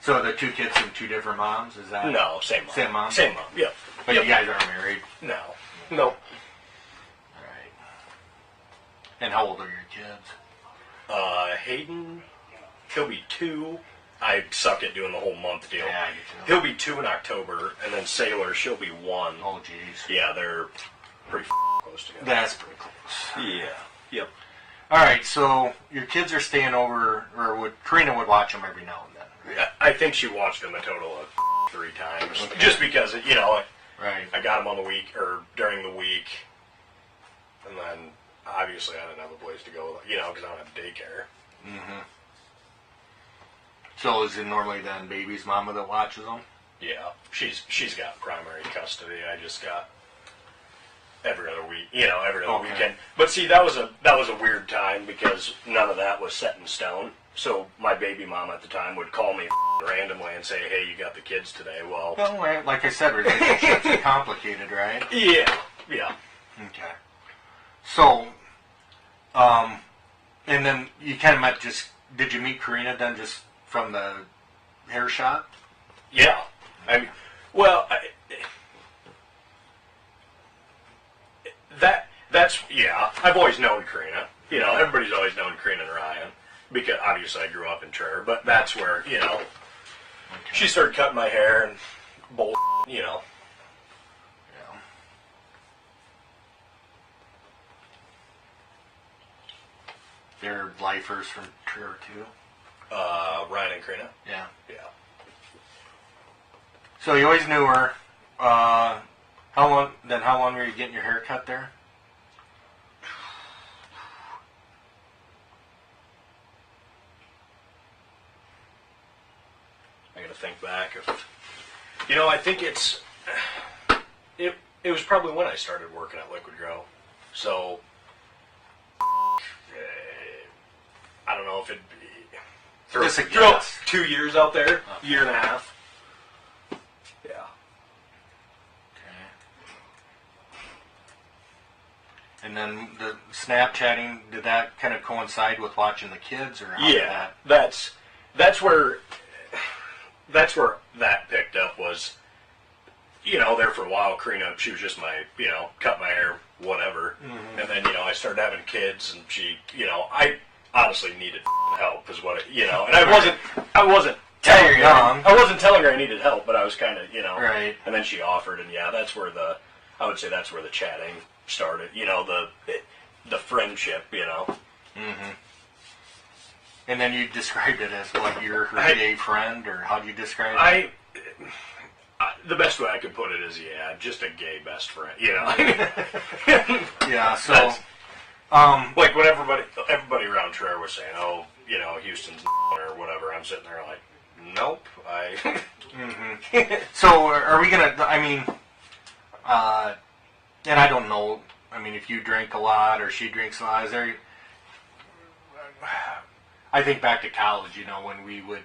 So the 2 kids from 2 different moms, is that? no, same mom. Same mom? Same mom, yeah. But Yep. you guys aren't married? No. Nope. Alright. And how old are your kids? Hayden, he'll be 2. I suck at doing the whole month deal. Yeah, you too. He'll be 2 in October, and then Sailor, she'll be 1. Oh, jeez. Yeah, they're pretty close together. That's pretty close. Yeah. Yep. Alright, so your kids are staying over, or Karina would watch them every now and then, right? I think she watched them a total of 3 times. Okay. Just because, Right. I got them on the week, or during the week, and then obviously I didn't have a place to go, because I don't have daycare. Mm-hmm. So is it normally then baby's mama that watches them? Yeah, she's got primary custody. I just got every other week, every other Okay. weekend. But see, that was a weird time because none of that was set in stone. So my baby mom at the time would call me randomly and say, "Hey, you got the kids today?" Well, Like I said, relationships are complicated, right? yeah. Okay. So, and then you kind of met did you meet Karina then just from the hair shop? Yeah. I've always known Karina. Everybody's always known Karina and Ryan because obviously I grew up in Trevor, but that's where, she started cutting my hair and bull, Yeah. They're lifers from Trevor too? Ryan and Karina. Yeah. Yeah. So you always knew her. How long were you getting your hair cut there? I gotta think back. I think it was probably when I started working at Liquid Grow. So, I don't know if it'd be... Just a throw guess. 2 years out there, year and a half. Yeah. Okay. And then the Snapchatting, did that kind of coincide with watching the kids, or how did Yeah, that? that's where that picked up was, there for a while, Karina, she was just my, cut my hair, whatever. Mm-hmm. And then, I started having kids and she, I honestly needed help is what and I wasn't telling her, I wasn't telling her I needed help, but I was kind of, Right. And then she offered and that's where I would say that's where the chatting started, the friendship, Mm-hmm. And then you described it as what, you're her gay friend, or how do you describe it? The best way I could put it is, just a gay best friend, Yeah, so, like when everybody around Trevor was saying, oh, Houston's or whatever, I'm sitting there like, nope, mm-hmm. So are we gonna, and I don't know, I mean, if you drink a lot or she drinks a lot, is there? I think back to college, you know, when we would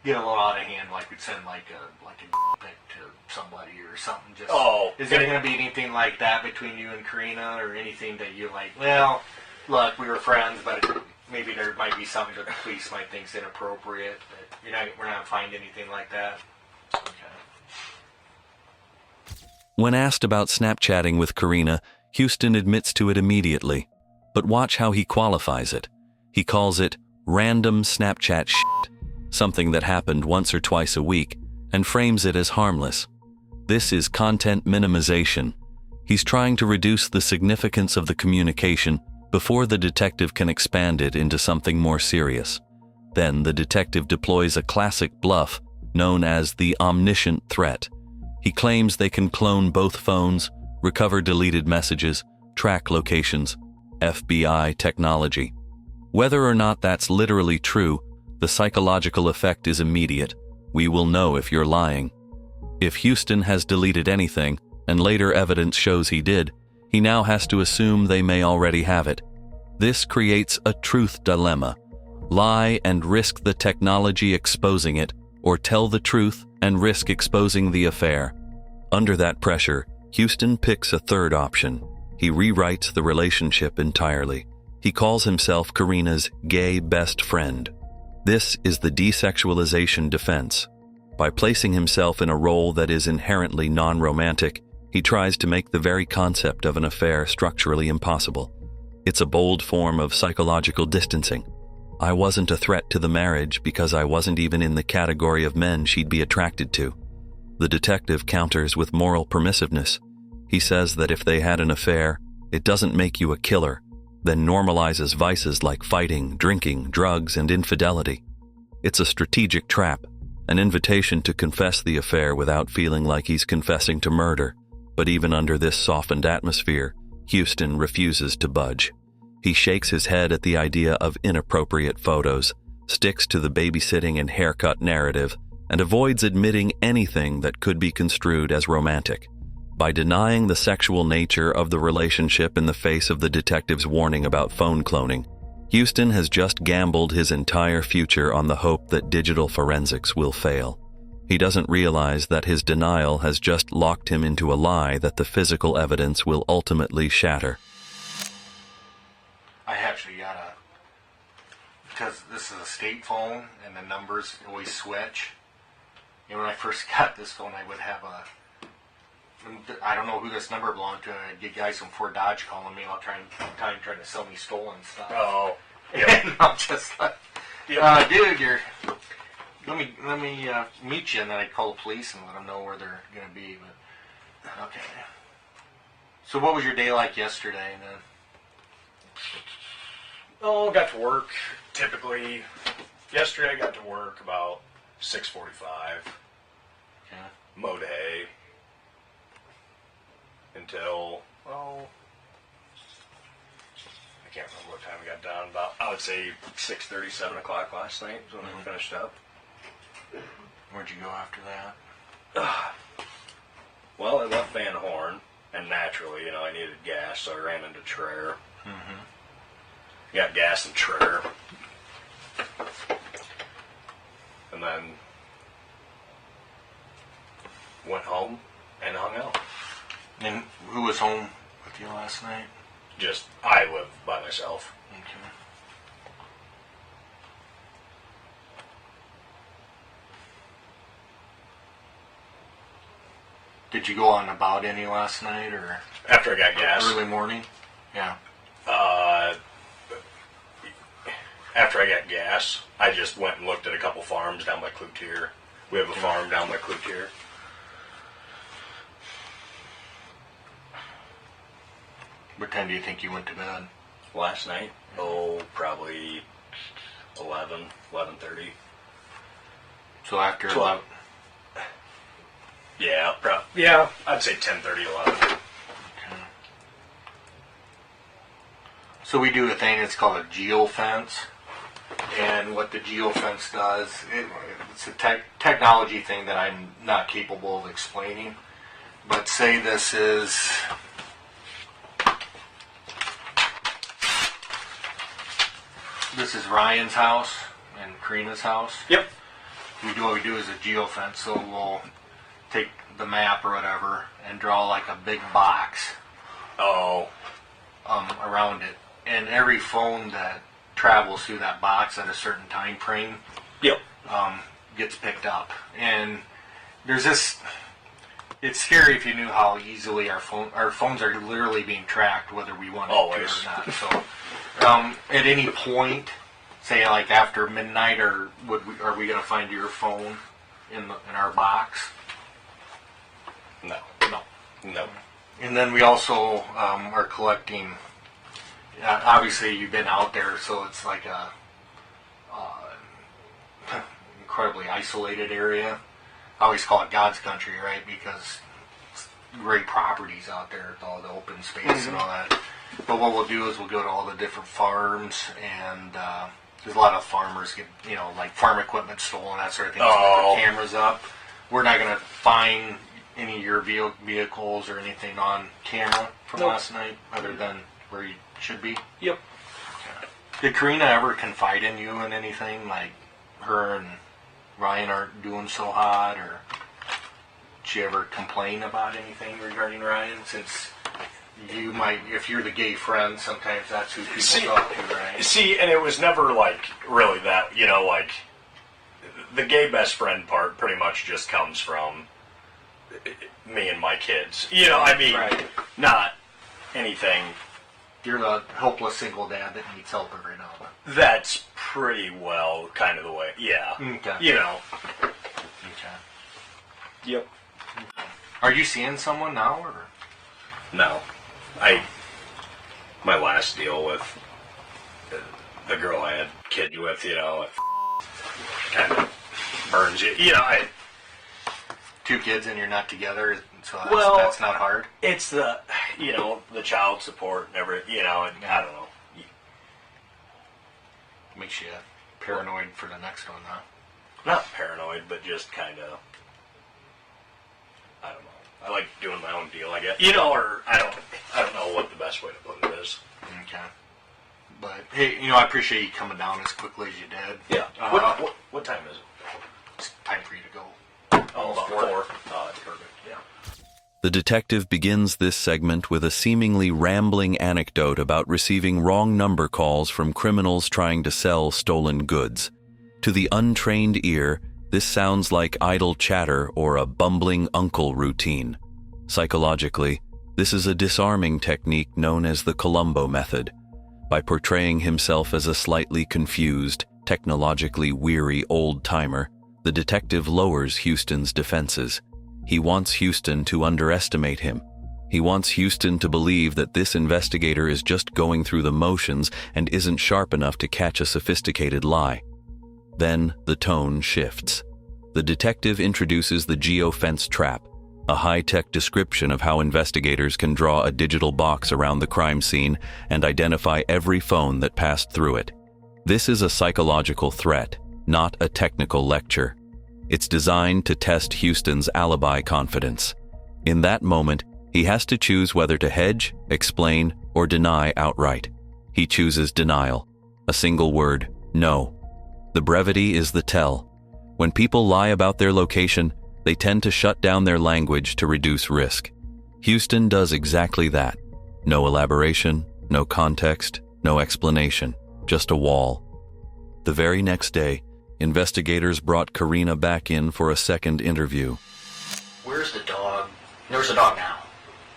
get a little out of hand, like we'd send like a pic to somebody or something. Just is there going to be anything like that between you and Karina, or anything that you're like, well, look, we were friends, but maybe there might be something that the police might think is inappropriate. But we're not finding anything like that. Okay. When asked about Snapchatting with Karina, Huston admits to it immediately. But watch how he qualifies it. He calls it random Snapchat shit, something that happened once or twice a week, and frames it as harmless. This is content minimization. He's trying to reduce the significance of the communication before the detective can expand it into something more serious. Then the detective deploys a classic bluff known as the omniscient threat. He claims they can clone both phones, recover deleted messages, track locations, FBI technology. Whether or not that's literally true, the psychological effect is immediate. We will know if you're lying. If Huston has deleted anything, and later evidence shows he did, he now has to assume they may already have it. This creates a truth dilemma. Lie and risk the technology exposing it, or tell the truth and risk exposing the affair. Under that pressure, Huston picks a third option. He rewrites the relationship entirely. He calls himself Karina's gay best friend. This is the desexualization defense. By placing himself in a role that is inherently non-romantic, he tries to make the very concept of an affair structurally impossible. It's a bold form of psychological distancing. I wasn't a threat to the marriage because I wasn't even in the category of men she'd be attracted to. The detective counters with moral permissiveness. He says that if they had an affair, it doesn't make you a killer, then normalizes vices like fighting, drinking, drugs, and infidelity. It's a strategic trap, an invitation to confess the affair without feeling like he's confessing to murder. But even under this softened atmosphere, Huston refuses to budge. He shakes his head at the idea of inappropriate photos, sticks to the babysitting and haircut narrative, and avoids admitting anything that could be construed as romantic. By denying the sexual nature of the relationship in the face of the detective's warning about phone cloning, Huston has just gambled his entire future on the hope that digital forensics will fail. He doesn't realize that his denial has just locked him into a lie that the physical evidence will ultimately shatter. I actually because this is a state phone and the numbers always switch. When I first got this phone, I would have I don't know who this number belonged to. I'd get guys from Fort Dodge calling me all trying to sell me stolen stuff. Oh, yeah. And I'm just like, dude, let me meet you, and then I'd call the police and let them know where they're gonna be. But okay. So what was your day like yesterday then? Oh, got to work. Typically, yesterday I got to work about 6:45. Okay. Mowed hay until, well, I can't remember what time we got done. About, I would say 6:30, 7 o'clock last night is when we finished up. Where'd you go after that? Well, I left Van Horn, and naturally, I needed gas, so I ran into Traer. Mm-hmm. Got gas in Traer. And then went home and hung out. And who was home with you last night? Just, I live by myself. Okay. Did you go on about any last night, or After I got gas. early morning? Yeah. After I got gas, I just went and looked at a couple farms down by Cloutier. We have a farm down by Cloutier. What time do you think you went to bed? Last night? Oh, probably 11:30. So after 12. Yeah, I'd say 10:30, 11. Okay. So we do a thing that's called a geofence. And what the geofence does, it's a technology thing that I'm not capable of explaining. But say this is this is Ryan's house and Karina's house. Yep. What we do is a geofence, so we'll take the map or whatever and draw like a big box Oh. around it. And every phone that travels through that box at a certain time frame Yep. gets picked up. And there's this, it's scary if you knew how easily our phones are literally being tracked, whether we want it Always. to or not. So at any point, say like after midnight, or are we going to find your phone in our box? No. No. No. And then we also are collecting. Obviously, you've been out there, so it's like a incredibly isolated area. I always call it God's country, right? Because it's great properties out there, with all the open space and all that. But what we'll do is we'll go to all the different farms, and there's a lot of farmers get, like farm equipment stolen, that sort of thing. So Oh. they put cameras up. We're not going to find any of your vehicles or anything on camera from Nope. last night, other than where you should be. Yep. Did Karina ever confide in you in anything, like her and Ryan aren't doing so hot, or did she ever complain about anything regarding Ryan? Since you might, if you're the gay friend, sometimes that's who people talk to, right? See, and it was never like really that, like the gay best friend part pretty much just comes from me and my kids. I mean, Right. not anything. You're the helpless single dad that needs help every now and then. That's pretty well kind of the way. Yeah. Okay. Okay. Yep. Are you seeing someone now, or? No. My last deal with the girl I had kid with, it kind of burns you. Two kids and you're not together, so Well- that's not hard. It's the, the child support and everything, and I don't know. Makes you paranoid for the next one, huh? Not paranoid, but just kind of, I don't know. I like doing my own deal, I guess. Or I don't know what the best way to put it is. Okay. But hey, I appreciate you coming down as quickly as you did. Yeah. What time is it? It's time for you to go. Oh, about 4. Oh, that's perfect. Yeah. The detective begins this segment with a seemingly rambling anecdote about receiving wrong number calls from criminals trying to sell stolen goods. To the untrained ear, this sounds like idle chatter or a bumbling uncle routine. Psychologically, this is a disarming technique known as the Columbo method. By portraying himself as a slightly confused, technologically weary old-timer, the detective lowers Huston's defenses. He wants Huston to underestimate him. He wants Huston to believe that this investigator is just going through the motions and isn't sharp enough to catch a sophisticated lie. Then the tone shifts. The detective introduces the geofence trap, a high-tech description of how investigators can draw a digital box around the crime scene and identify every phone that passed through it. This is a psychological threat, not a technical lecture. It's designed to test Huston's alibi confidence. In that moment, he has to choose whether to hedge, explain, or deny outright. He chooses denial. A single word, no. The brevity is the tell. When people lie about their location, they tend to shut down their language to reduce risk. Huston does exactly that. No elaboration, no context, no explanation, just a wall. The very next day, investigators brought Karina back in for a second interview. Where's the dog? There's a dog now.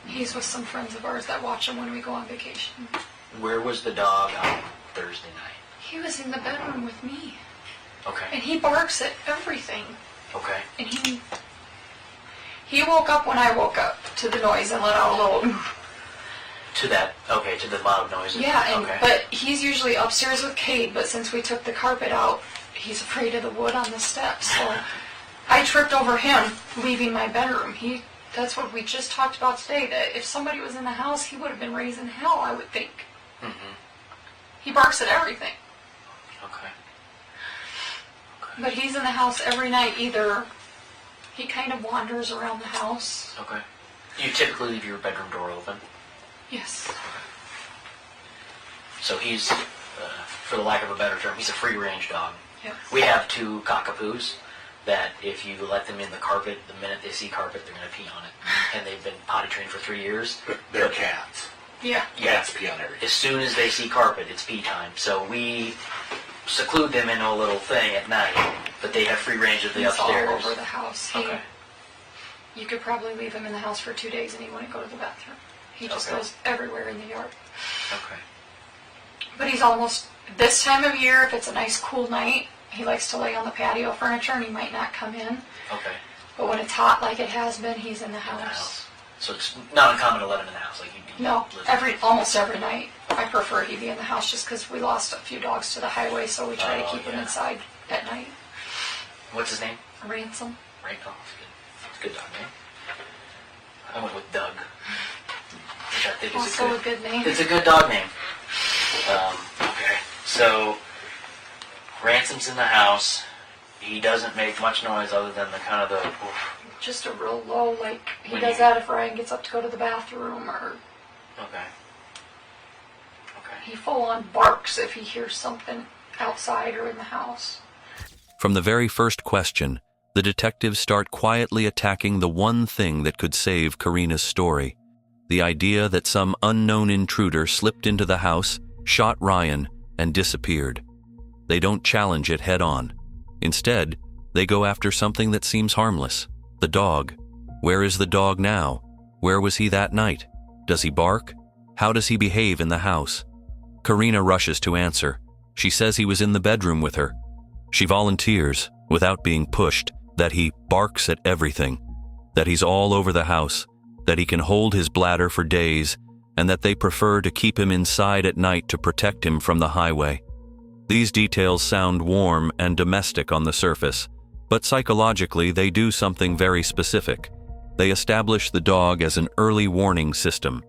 He's with some friends of ours that watch him when we go on vacation. Where was the dog on Thursday night? He was in the bedroom with me. Okay. And he barks at everything. Okay. And he woke up when I woke up to the noise and let out a little oof. To the loud noises. Yeah, okay. but he's usually upstairs with Cade, but since we took the carpet out, he's afraid of the wood on the steps. So I tripped over him leaving my bedroom. That's what we just talked about today, that if somebody was in the house, he would have been raising hell, I would think. Mm-hmm. He barks at everything. Okay. But he's in the house every night. Either he kind of wanders around the house. Okay. You typically leave your bedroom door open? Yes. So he's for the lack of a better term, he's a free-range dog. Yes. We have 2 cockapoos that if you let them in the carpet, the minute they see carpet, they're going to pee on it. And they've been potty trained for 3 years. They're cats. Yeah. Cats pee on everything. As soon as they see carpet, it's pee time. So we seclude them in a little thing at night, but they have free range of the He's upstairs. all over the house. Okay. You could probably leave him in the house for 2 days and he wouldn't go to the bathroom. He just Okay. goes everywhere in the yard. Okay. But he's almost, this time of year, if it's a nice cool night, he likes to lay on the patio furniture and he might not come in. Okay. But when it's hot like it has been, he's in the In the house. house. So it's not uncommon to let him in the house. Like you No, live- almost every night. I prefer he be in the house just because we lost a few dogs to the highway, so we try to Oh, keep him yeah. inside at night. What's his name? Ransom. Right. Oh, that's good. That's a good dog name. I went with Doug. Which I think is Also a good name. It's a good dog name. Okay. So Ransom's in the house. He doesn't make much noise other than the kind of the. Oof. Just a real low, like he When does you- that if Ryan gets up to go to the bathroom, or Okay. Okay. he full on barks if he hears something outside or in the house. From the very first question, the detectives start quietly attacking the one thing that could save Karina's story: the idea that some unknown intruder slipped into the house, shot Ryan, and disappeared. They don't challenge it head on. Instead, they go after something that seems harmless: the dog. Where is the dog now? Where was he that night? Does he bark? How does he behave in the house? Karina rushes to answer. She says he was in the bedroom with her. She volunteers, without being pushed, that he barks at everything, that he's all over the house, that he can hold his bladder for days, and that they prefer to keep him inside at night to protect him from the highway. These details sound warm and domestic on the surface, but psychologically they do something very specific. They establish the dog as an early warning system.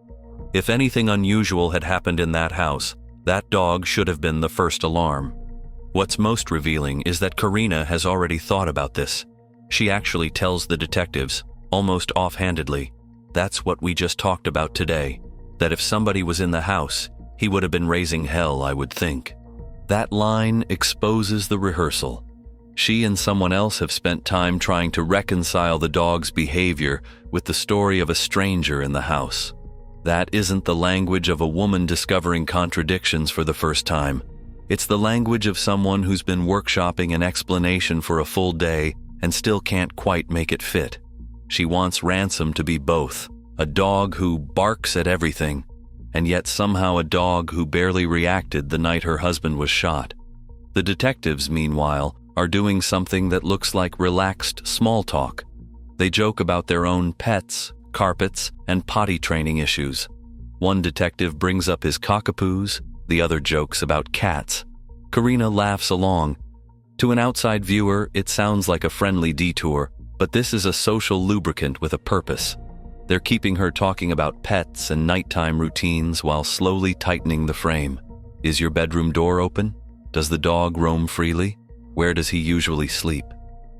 If anything unusual had happened in that house, that dog should have been the first alarm. What's most revealing is that Karina has already thought about this. She actually tells the detectives, almost offhandedly, "That's what we just talked about today, that if somebody was in the house, he would have been raising hell, I would think." That line exposes the rehearsal. She and someone else have spent time trying to reconcile the dog's behavior with the story of a stranger in the house. That isn't the language of a woman discovering contradictions for the first time. It's the language of someone who's been workshopping an explanation for a full day and still can't quite make it fit. She wants Ransom to be both: a dog who barks at everything, and yet somehow a dog who barely reacted the night her husband was shot. The detectives, meanwhile, are doing something that looks like relaxed small talk. They joke about their own pets, carpets, and potty training issues. One detective brings up his cockapoos, the other jokes about cats. Karina laughs along. To an outside viewer, it sounds like a friendly detour, but this is a social lubricant with a purpose. They're keeping her talking about pets and nighttime routines while slowly tightening the frame. Is your bedroom door open? Does the dog roam freely? Where does he usually sleep?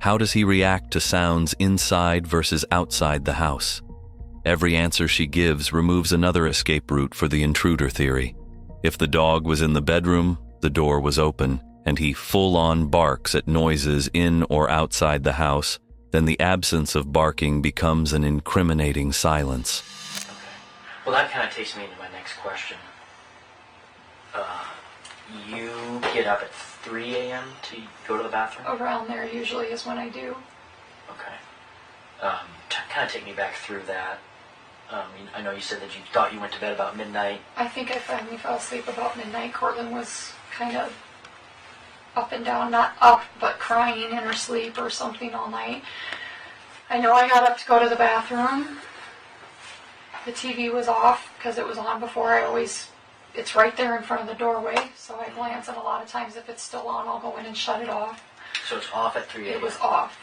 How does he react to sounds inside versus outside the house? Every answer she gives removes another escape route for the intruder theory. If the dog was in the bedroom, the door was open, and he full-on barks at noises in or outside the house, then the absence of barking becomes an incriminating silence. Okay. Well, that kind of takes me into my next question. You get up at 3 a.m. to go to the bathroom? Around there usually is when I do. Okay. Kind of take me back through that. I know you said that you thought you went to bed about midnight. I think I finally fell asleep about midnight. Cortland was kind of up and down, not up, but crying in her sleep or something all night. I know I got up to go to the bathroom. The TV was off because it was on before. It's right there in front of the doorway, so I glance, and a lot of times if it's still on, I'll go in and shut it off. So it's off at 3 a.m.? It was off.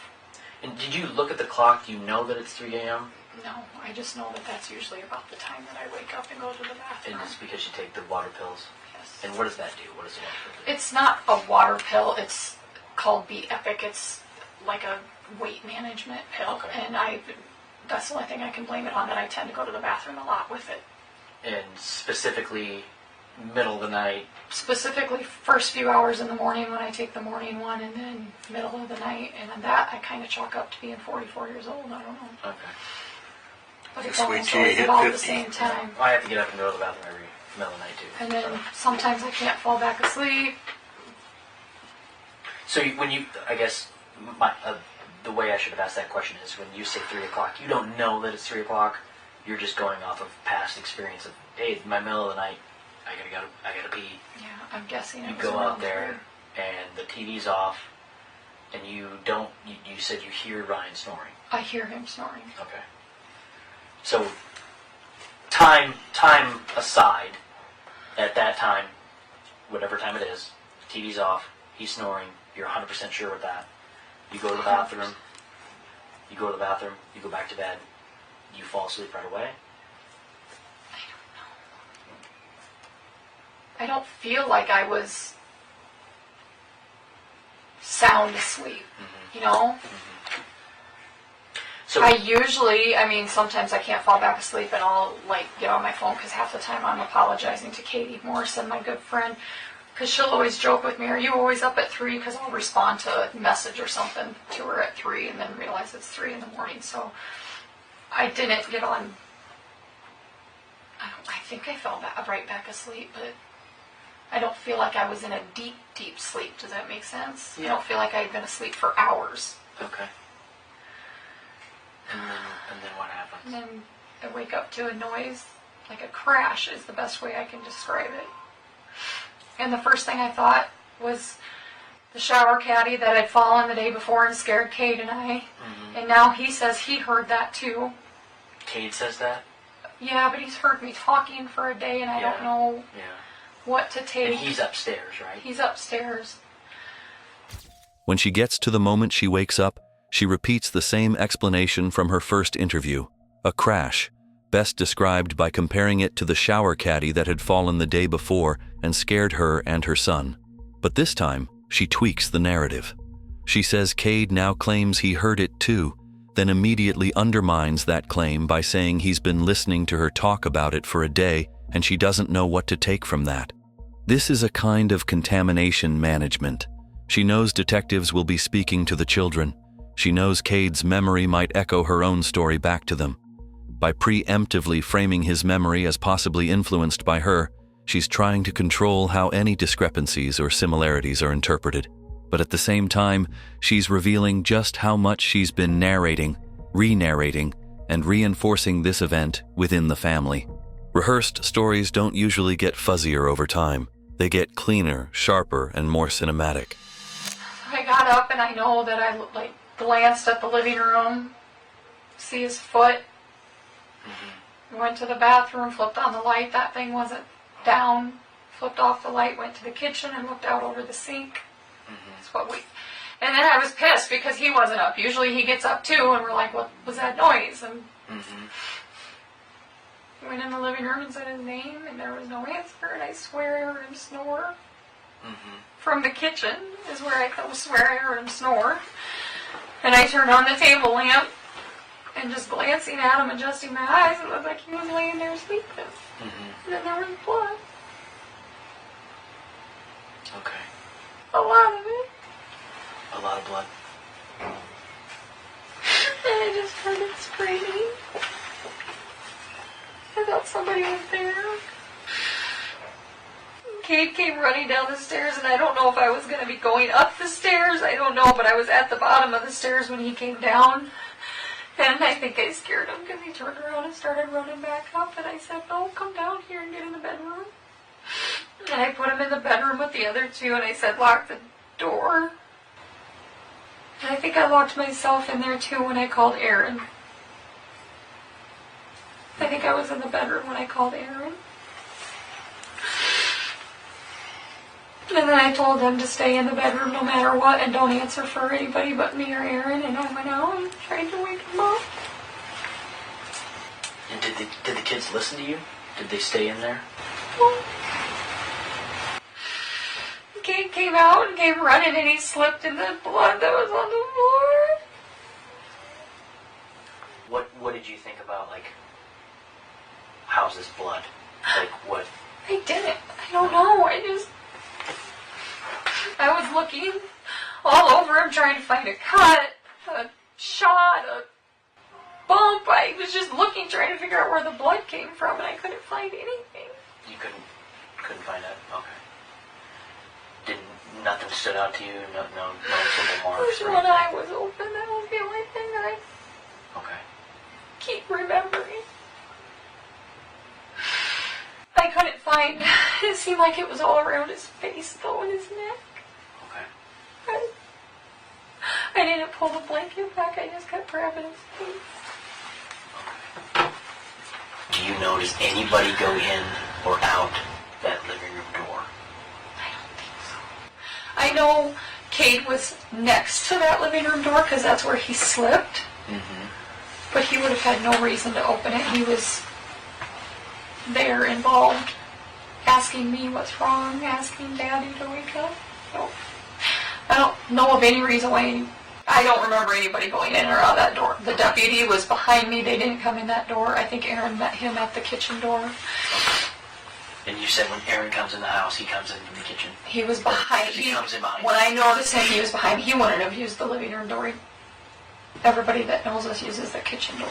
And did you look at the clock? Do you know that it's 3 a.m.? No, I just know that that's usually about the time that I wake up and go to the bathroom. And it's because you take the water pills? Yes. And what does that do? What does the water pill do? It's not a water pill. It's called Be Epic. It's like a weight management pill. Okay. And that's the only thing I can blame it on, that I tend to go to the bathroom a lot with it. And specifically, middle of the night? Specifically, first few hours in the morning when I take the morning one, and then middle of the night, and then that I kind of chalk up to being 44 years old. I don't know. Okay. But it's Just wait almost till you always hit about the 50. same time. I have to get up and go to the bathroom every middle of the night too. And then sometimes I can't fall back asleep. So when you, I guess, the way I should have asked that question is when you say 3 o'clock, you don't know that it's 3 o'clock. You're just going off of past experience of, hey, it's my middle of the night, I gotta pee. Yeah, I'm guessing You it was go around out there and the TV's off, and you said you hear Ryan snoring. 3. I hear him snoring. Okay. So time aside, at that time, whatever time it is, TV's off, he's snoring, you're 100% sure with that. You go to the bathroom, you go back to bed, you fall asleep right away. I don't feel like I was sound asleep, you know? So I usually, sometimes I can't fall back asleep and I'll, get on my phone because half the time I'm apologizing to Katie Morrison, my good friend, because she'll always joke with me, are you always up at 3? Because I'll respond to a message or something to her at 3 and then realize it's 3 in the morning. So I didn't get on, I think I fell right back asleep, but I don't feel like I was in a deep, deep sleep. Does that make sense? Yeah. I don't feel like I had been asleep for hours. okay. And then what happens? And then I wake up to a noise, like a crash is the best way I can describe it. And the first thing I thought was the shower caddy that had fallen the day before and scared Cade and I. Mm-hmm. And now he says he heard that too. Cade says that? Yeah, but he's heard me talking for a day and I don't know Yeah. what to take. And he's upstairs, right? He's upstairs. When she gets to the moment she wakes up, she repeats the same explanation from her first interview, a crash, best described by comparing it to the shower caddy that had fallen the day before and scared her and her son. But this time, she tweaks the narrative. She says Cade now claims he heard it too, then immediately undermines that claim by saying he's been listening to her talk about it for a day and she doesn't know what to take from that. This is a kind of contamination management. She knows detectives will be speaking to the children. She knows Cade's memory might echo her own story back to them. By preemptively framing his memory as possibly influenced by her, she's trying to control how any discrepancies or similarities are interpreted. But at the same time, she's revealing just how much she's been narrating, re-narrating, and reinforcing this event within the family. Rehearsed stories don't usually get fuzzier over time. They get cleaner, sharper, and more cinematic. I got up and I know that I glanced at the living room, see his foot, went to the bathroom, flipped on the light, that thing wasn't down, flipped off the light, went to the kitchen and looked out over the sink. That's what and then I was pissed because he wasn't up. Usually he gets up too and we're like, what was that noise? And he went in the living room and said his name and there was no answer and I swear I heard him snore. From the kitchen is where I swear I heard him snore. And I turned on the table lamp and just glancing at him, adjusting my eyes, it looked like he was laying there sleeping. And then there was blood. Okay. A lot of it. A lot of blood. And I just started screaming. I thought somebody was there. Kate came running down the stairs, and I don't know if I was going to be going up the stairs. I don't know, but I was at the bottom of the stairs when he came down. And I think I scared him because he turned around and started running back up. And I said, no, come down here and get in the bedroom. And I put him in the bedroom with the other two, and I said, lock the door. And I think I locked myself in there too when I called Aaron. I think I was in the bedroom when I called Aaron. And then I told them to stay in the bedroom no matter what and don't answer for anybody but me or Aaron. And I went out and tried to wake him up. And did the kids listen to you? Did they stay in there? Kate came out and came running and he slipped in the blood that was on the floor. What did you think about, how's this blood? What? I didn't. I don't know. I was looking all over him trying to find a cut, a shot, a bump. I was just looking, trying to figure out where the blood came from, and I couldn't find anything. You couldn't find it? Okay. Nothing stood out to you? No noticeable marks? When I was open, that was the only thing that I Okay. keep remembering. I couldn't find, it seemed like it was all around his face, though, and his neck. Okay. I didn't pull the blanket back, I just kept grabbing his face. Do you notice anybody go in or out that living room door? I don't think so. I know Cade was next to that living room door because that's where he slipped. Mm-hmm. But he would have had no reason to open it. He was there involved, asking me what's wrong, asking Daddy to wake up. So I don't know of any reason why. I don't remember anybody going in or out that door. The deputy was behind me. They didn't come in that door. I think Aaron met him at the kitchen door. Okay. And you said when Aaron comes in the house, he comes in from the kitchen? He was behind. He comes in behind. When I noticed him, he was behind. He wouldn't have used the living room door. Everybody that knows us uses the kitchen door.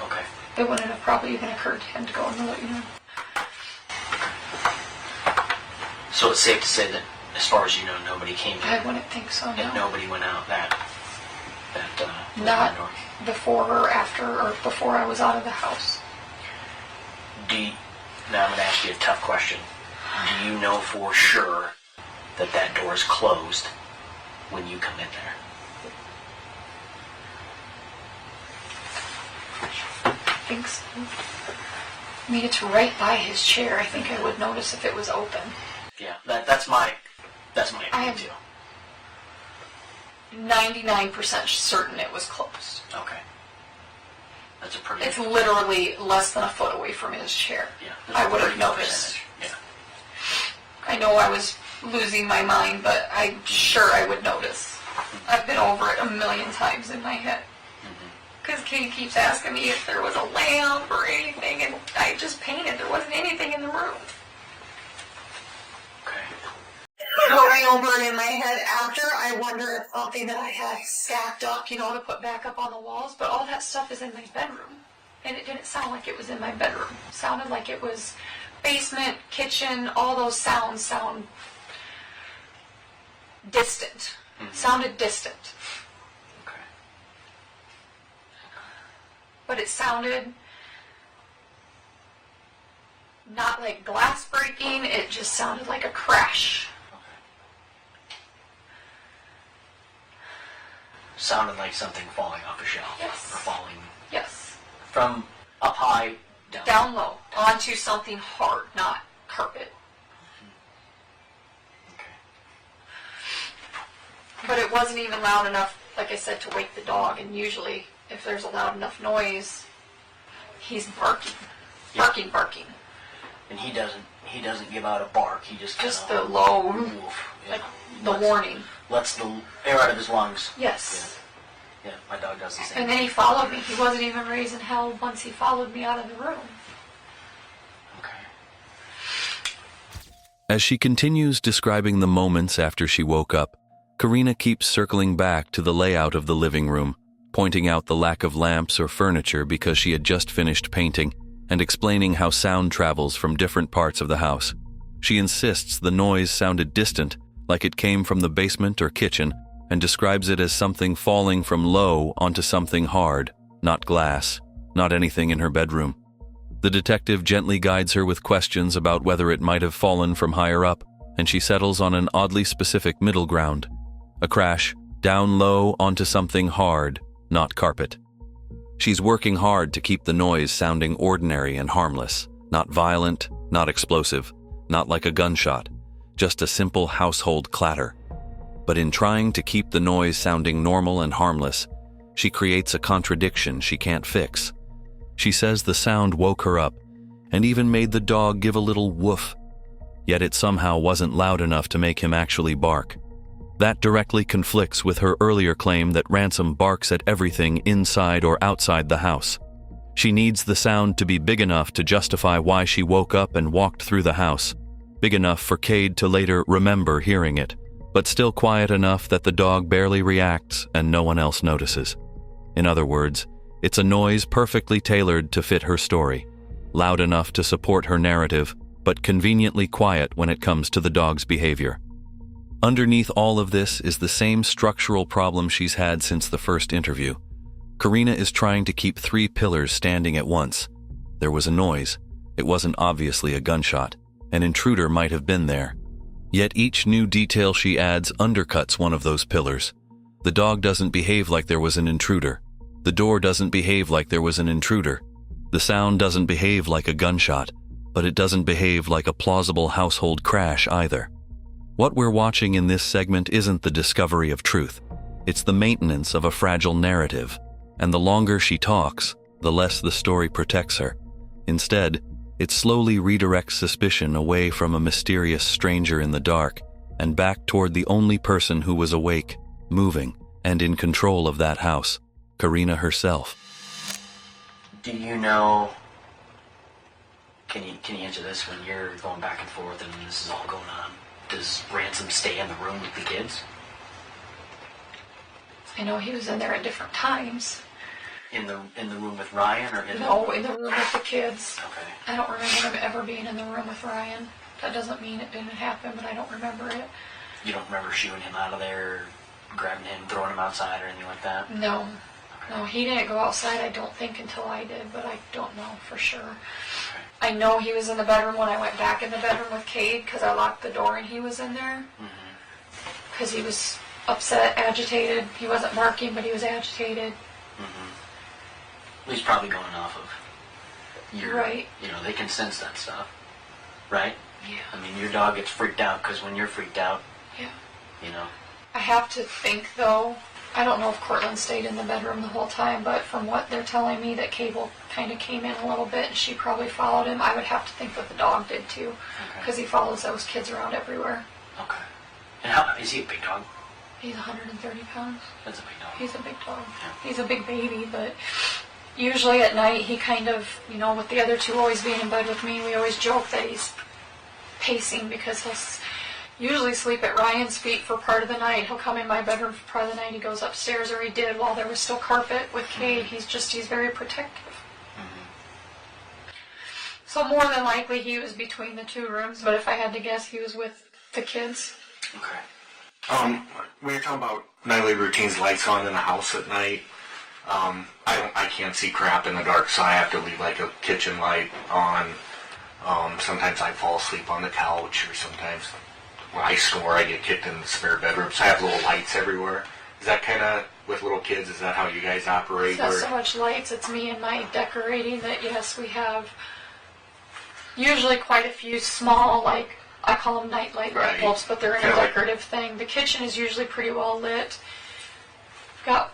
Okay. It wouldn't have probably even occurred to him to go in the living room. So it's safe to say that, as far as you know, nobody came in? I wouldn't think so, no. And nobody went out that Not door? before or after, or before I was out of the house. Now I'm going to ask you a tough question. Do you know for sure that that door is closed when you come in there? I think so. I mean, it's right by his chair. I think I would notice if it was open. Yeah, that's my opinion too. 99% certain it was closed. Okay. That's a pretty... It's literally less than a foot away from his chair. Yeah. I would have noticed. Yeah. I know I was losing my mind, but I'm sure I would notice. I've been over it a million times in my head. Because Katie keeps asking me if there was a lamp or anything, and I just painted. There wasn't anything in the room. Okay. Going over it in my head after, I wonder if something that I had stacked up, to put back up on the walls, but all that stuff is in my bedroom. And it didn't sound like it was in my bedroom. It sounded like it was basement, kitchen, all those sounds sound distant. Sounded distant. Okay. But it sounded not like glass breaking, it just sounded like a crash. Sounded like something falling off a shelf. Yes. Or falling Yes. from up high down. Down low, onto something hard, not carpet. Okay. But it wasn't even loud enough, like I said, to wake the dog. And usually, if there's a loud enough noise, he's barking. Barking. And he doesn't give out a bark. He just the low, woof. like the warning. Lets the air out of his lungs. Yes. Yeah, my dog does the same. And then he followed me. He wasn't even raising hell once he followed me out of the room. Okay. As she continues describing the moments after she woke up, Karina keeps circling back to the layout of the living room, pointing out the lack of lamps or furniture because she had just finished painting, and explaining how sound travels from different parts of the house. She insists the noise sounded distant, like it came from the basement or kitchen, and describes it as something falling from low onto something hard, not glass, not anything in her bedroom. The detective gently guides her with questions about whether it might have fallen from higher up, and she settles on an oddly specific middle ground. A crash, down low onto something hard, not carpet. She's working hard to keep the noise sounding ordinary and harmless, not violent, not explosive, not like a gunshot, just a simple household clatter. But in trying to keep the noise sounding normal and harmless, she creates a contradiction she can't fix. She says the sound woke her up, and even made the dog give a little woof, yet it somehow wasn't loud enough to make him actually bark. That directly conflicts with her earlier claim that Ransom barks at everything inside or outside the house. She needs the sound to be big enough to justify why she woke up and walked through the house, big enough for Cade to later remember hearing it, but still quiet enough that the dog barely reacts and no one else notices. In other words, it's a noise perfectly tailored to fit her story, loud enough to support her narrative, but conveniently quiet when it comes to the dog's behavior. Underneath all of this is the same structural problem she's had since the first interview. Karina is trying to keep 3 pillars standing at once. There was a noise. It wasn't obviously a gunshot. An intruder might have been there. Yet each new detail she adds undercuts one of those pillars. The dog doesn't behave like there was an intruder. The door doesn't behave like there was an intruder. The sound doesn't behave like a gunshot, but it doesn't behave like a plausible household crash either. What we're watching in this segment isn't the discovery of truth. It's the maintenance of a fragile narrative. And the longer she talks, the less the story protects her. Instead, it slowly redirects suspicion away from a mysterious stranger in the dark and back toward the only person who was awake, moving, and in control of that house, Karina herself. Do you know, can you answer this when you're going back and forth and this is all going on? Does Ransom stay in the room with the kids? I know he was in there at different times. In the room with Ryan, or No, in the room with the kids. Okay. I don't remember him ever being in the room with Ryan. That doesn't mean it didn't happen, but I don't remember it. You don't remember shooing him out of there, grabbing him, throwing him outside, or anything like that? No. Okay. No, he didn't go outside, I don't think, until I did, but I don't know for sure. Okay. I know he was in the bedroom when I went back in the bedroom with Cade, because I locked the door and he was in there. Because he was upset, agitated. He wasn't barking, but he was agitated. He's probably going off of your, Right. You know, they can sense that stuff, right? Yeah. I mean, your dog gets freaked out because when you're freaked out, Yeah. you know. I have to think, though, I don't know if Cortland stayed in the bedroom the whole time, but from what they're telling me, that Cable kind of came in a little bit and she probably followed him. I would have to think that the dog did too, because he follows those kids around everywhere. Okay. And how, is he a big dog? He's 130 pounds. That's a big dog. He's a big dog. Yeah. He's a big baby, but usually at night he kind of, you know, with the other 2 always being in bed with me, we always joke that he's pacing because he'll usually sleep at Ryan's feet for part of the night. He'll come in my bedroom for part of the night. He goes upstairs, or he did while there was still carpet with Cade. He's very protective. So more than likely he was between the 2 rooms, but if I had to guess, he was with the kids. Okay. We were talking about nightly routines, lights on in the house at night. I can't see crap in the dark, so I have to leave like a kitchen light on. Sometimes I fall asleep on the couch, or sometimes when I snore, I get kicked in the spare bedroom. So I have little lights everywhere. Is that kind of, with little kids, is that how you guys operate? It's not so much lights, it's me and my decorating that, yes, we have usually quite a few small, like, I call them nightlight light bulbs, but they're in a decorative thing. The kitchen is usually pretty well lit. Got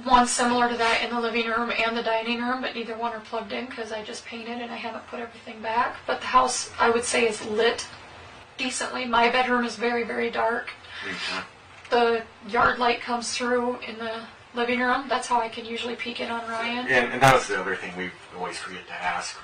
one similar to that in the living room and the dining room, but neither one are plugged in because I just painted and I haven't put everything back. But the house, I would say, is lit decently. My bedroom is very, very dark. The yard light comes through in the living room. That's how I can usually peek in on Ryan. And that was the other thing we always forget to ask,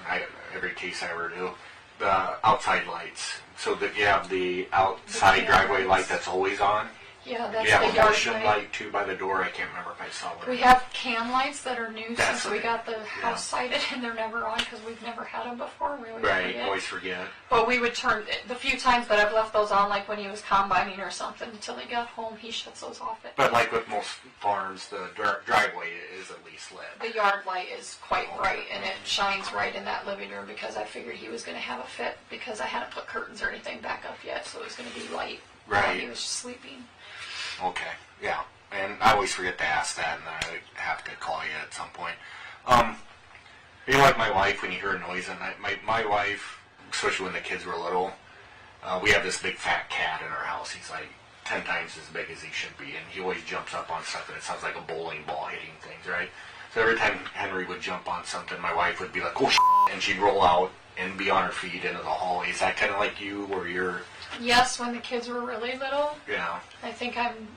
every case I ever do, the outside lights. So that you have the outside driveway light that's always on. Yeah, that's you have the a yard motion light. light too by the door. I can't remember if I saw one. We have can lights that are new That's since we okay. got the house sited, and they're never on because we've never had them before. We always Right, forget. always forget. But we would turn, the few times that I've left those on, like when he was combining or something, until he got home, he shuts those off. But like with most farms, the driveway is at least lit. The yard light is quite bright, and it shines right in that living room because I figured he was going to have a fit because I hadn't put curtains or anything back up yet, so it was going to be light while Right. he was just sleeping. Okay, yeah. And I always forget to ask that, and I have to call you at some point. You like my wife when you hear a noise at night. My wife, especially when the kids were little, we have this big fat cat in our house. He's like 10 times as big as he should be, and he always jumps up on stuff, and it sounds like a bowling ball hitting things, right? So every time Henry would jump on something, my wife would be like, oh, shit, and she'd roll out and be on her feet into the hallway. Is that kind of like you, where you're... Yes, when the kids were really little, Yeah. I think I'm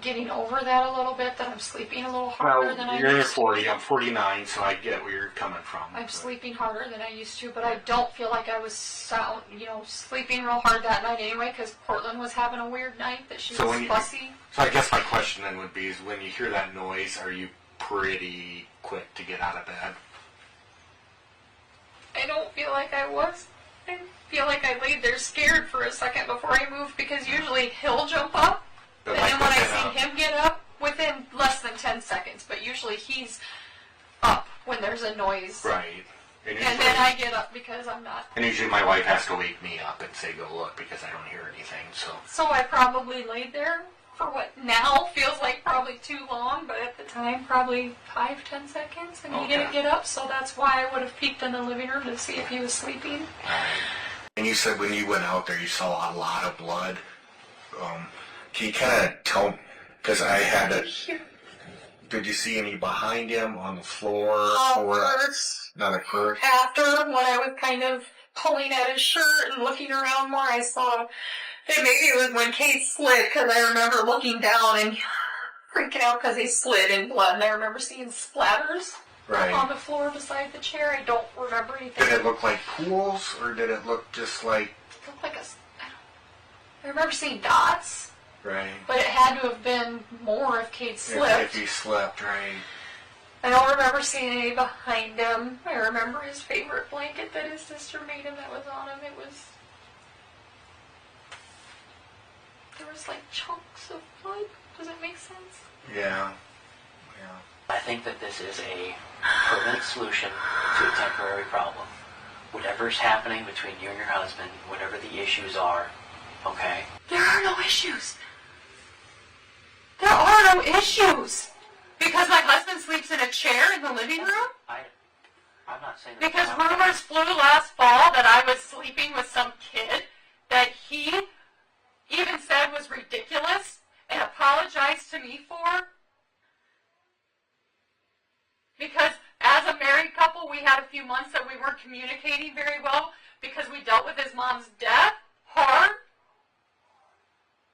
getting over that a little bit, that I'm sleeping a little harder than I you're in your used to. 40, I'm 49, so I get where you're coming from. I'm sleeping harder than I used to, but I don't feel like I was sleeping real hard that night anyway, because Portland was having a weird night that she was fussy. So I guess my question then would be, is when you hear that noise, are you pretty quick to get out of bed? I don't feel like I was. I feel like I laid there scared for a second before I moved, because usually he'll jump up, But and like then when I within see him get up, within less than 10 seconds, but usually he's up when there's a noise. Right. And then I get up because I'm not. And usually my wife has to wake me up and say, go look, because I don't hear anything, so. So I probably laid there for what now feels like probably too long, but at the time probably 5-10 seconds, and he didn't get up, so that's why I would have peeked in the living room to see if he was sleeping. And you said when you went out there, you saw a lot of blood. Can you kind of tell, because I had to, did you see any behind him on the floor? Not at first. After, when I was kind of pulling at his shirt and looking around more, I saw, and maybe it was when Kate slid, because I remember looking down and freaking out because he slid in blood, and I remember seeing splatters on the floor beside the chair. I don't remember anything. Did it look like pools, or did it look just like... It looked like I remember seeing dots. Right. But it had to have been more if Kate slipped. If he slept, right. I don't remember seeing any behind him. I remember his favorite blanket that his sister made him that was on him. There was like chunks of blood. Does it make sense? Yeah. I think that this is a permanent solution to a temporary problem. Whatever's happening between you and your husband, whatever the issues are, okay? There are no issues. There are no issues. Because my husband sleeps in a chair in the living room? I'm not saying that. Because rumors flew last fall that I was sleeping with some kid that he even said was ridiculous and apologized to me for. Because as a married couple, we had a few months that we weren't communicating very well because we dealt with his mom's death hard.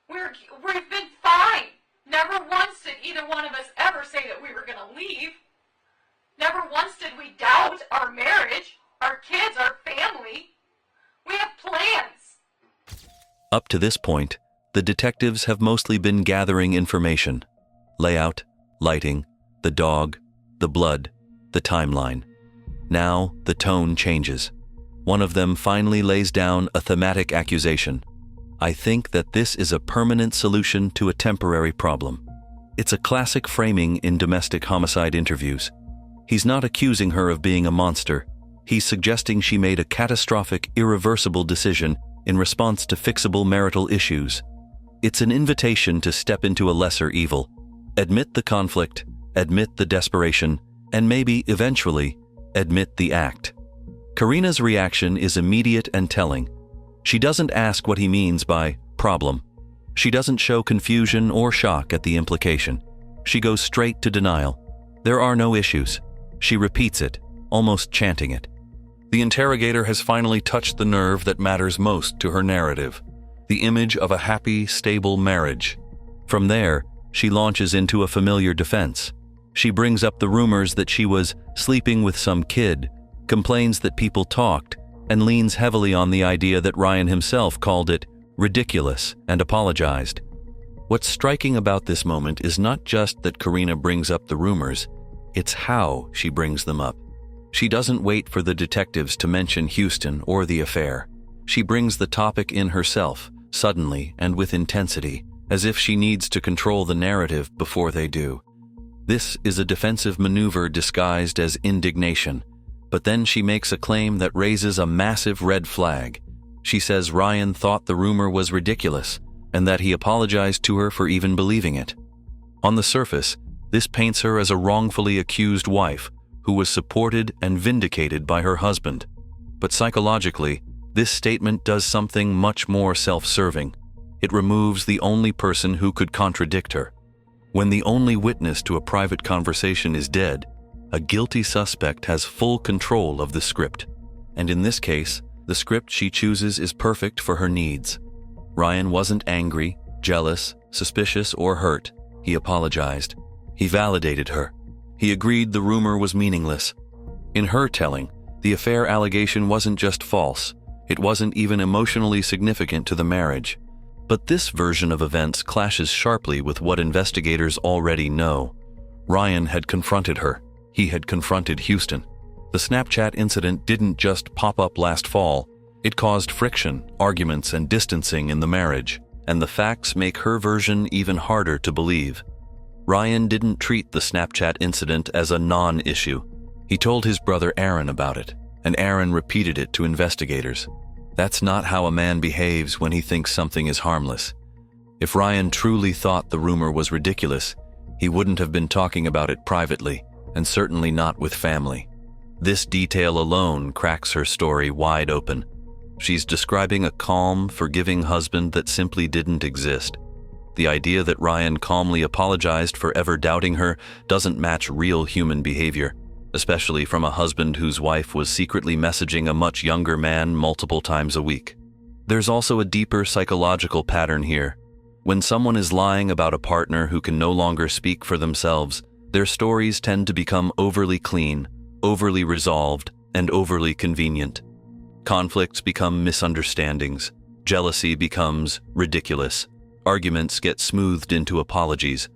We've been fine. Never once did either one of us ever say that we were going to leave. Never once did we doubt our marriage, our kids, our family. We have plans. Up to this point, the detectives have mostly been gathering information. Layout, lighting, the dog, the blood, the timeline. Now, the tone changes. One of them finally lays down a thematic accusation. I think that this is a permanent solution to a temporary problem. It's a classic framing in domestic homicide interviews. He's not accusing her of being a monster. He's suggesting she made a catastrophic, irreversible decision in response to fixable marital issues. It's an invitation to step into a lesser evil, admit the conflict, admit the desperation, and maybe, eventually, admit the act. Karina's reaction is immediate and telling. She doesn't ask what he means by problem. She doesn't show confusion or shock at the implication. She goes straight to denial. There are no issues. She repeats it, almost chanting it. The interrogator has finally touched the nerve that matters most to her narrative, the image of a happy, stable marriage. From there, she launches into a familiar defense. She brings up the rumors that she was sleeping with some kid, complains that people talked, and leans heavily on the idea that Ryan himself called it ridiculous and apologized. What's striking about this moment is not just that Karina brings up the rumors, it's how she brings them up. She doesn't wait for the detectives to mention Huston or the affair. She brings the topic in herself, suddenly and with intensity, as if she needs to control the narrative before they do. This is a defensive maneuver disguised as indignation, but then she makes a claim that raises a massive red flag. She says Ryan thought the rumor was ridiculous, and that he apologized to her for even believing it. On the surface, this paints her as a wrongfully accused wife who was supported and vindicated by her husband. But psychologically, this statement does something much more self-serving. It removes the only person who could contradict her. When the only witness to a private conversation is dead, a guilty suspect has full control of the script. And in this case, the script she chooses is perfect for her needs. Ryan wasn't angry, jealous, suspicious, or hurt. He apologized. He validated her. He agreed the rumor was meaningless. In her telling, the affair allegation wasn't just false. It wasn't even emotionally significant to the marriage. But this version of events clashes sharply with what investigators already know. Ryan had confronted her. He had confronted Huston. The Snapchat incident didn't just pop up last fall. It caused friction, arguments, and distancing in the marriage, and the facts make her version even harder to believe. Ryan didn't treat the Snapchat incident as a non-issue. He told his brother Aaron about it, and Aaron repeated it to investigators. That's not how a man behaves when he thinks something is harmless. If Ryan truly thought the rumor was ridiculous, he wouldn't have been talking about it privately, and certainly not with family. This detail alone cracks her story wide open. She's describing a calm, forgiving husband that simply didn't exist. The idea that Ryan calmly apologized for ever doubting her doesn't match real human behavior, especially from a husband whose wife was secretly messaging a much younger man multiple times a week. There's also a deeper psychological pattern here. When someone is lying about a partner who can no longer speak for themselves, their stories tend to become overly clean, overly resolved, and overly convenient. Conflicts become misunderstandings. Jealousy becomes ridiculous. Arguments get smoothed into apologies.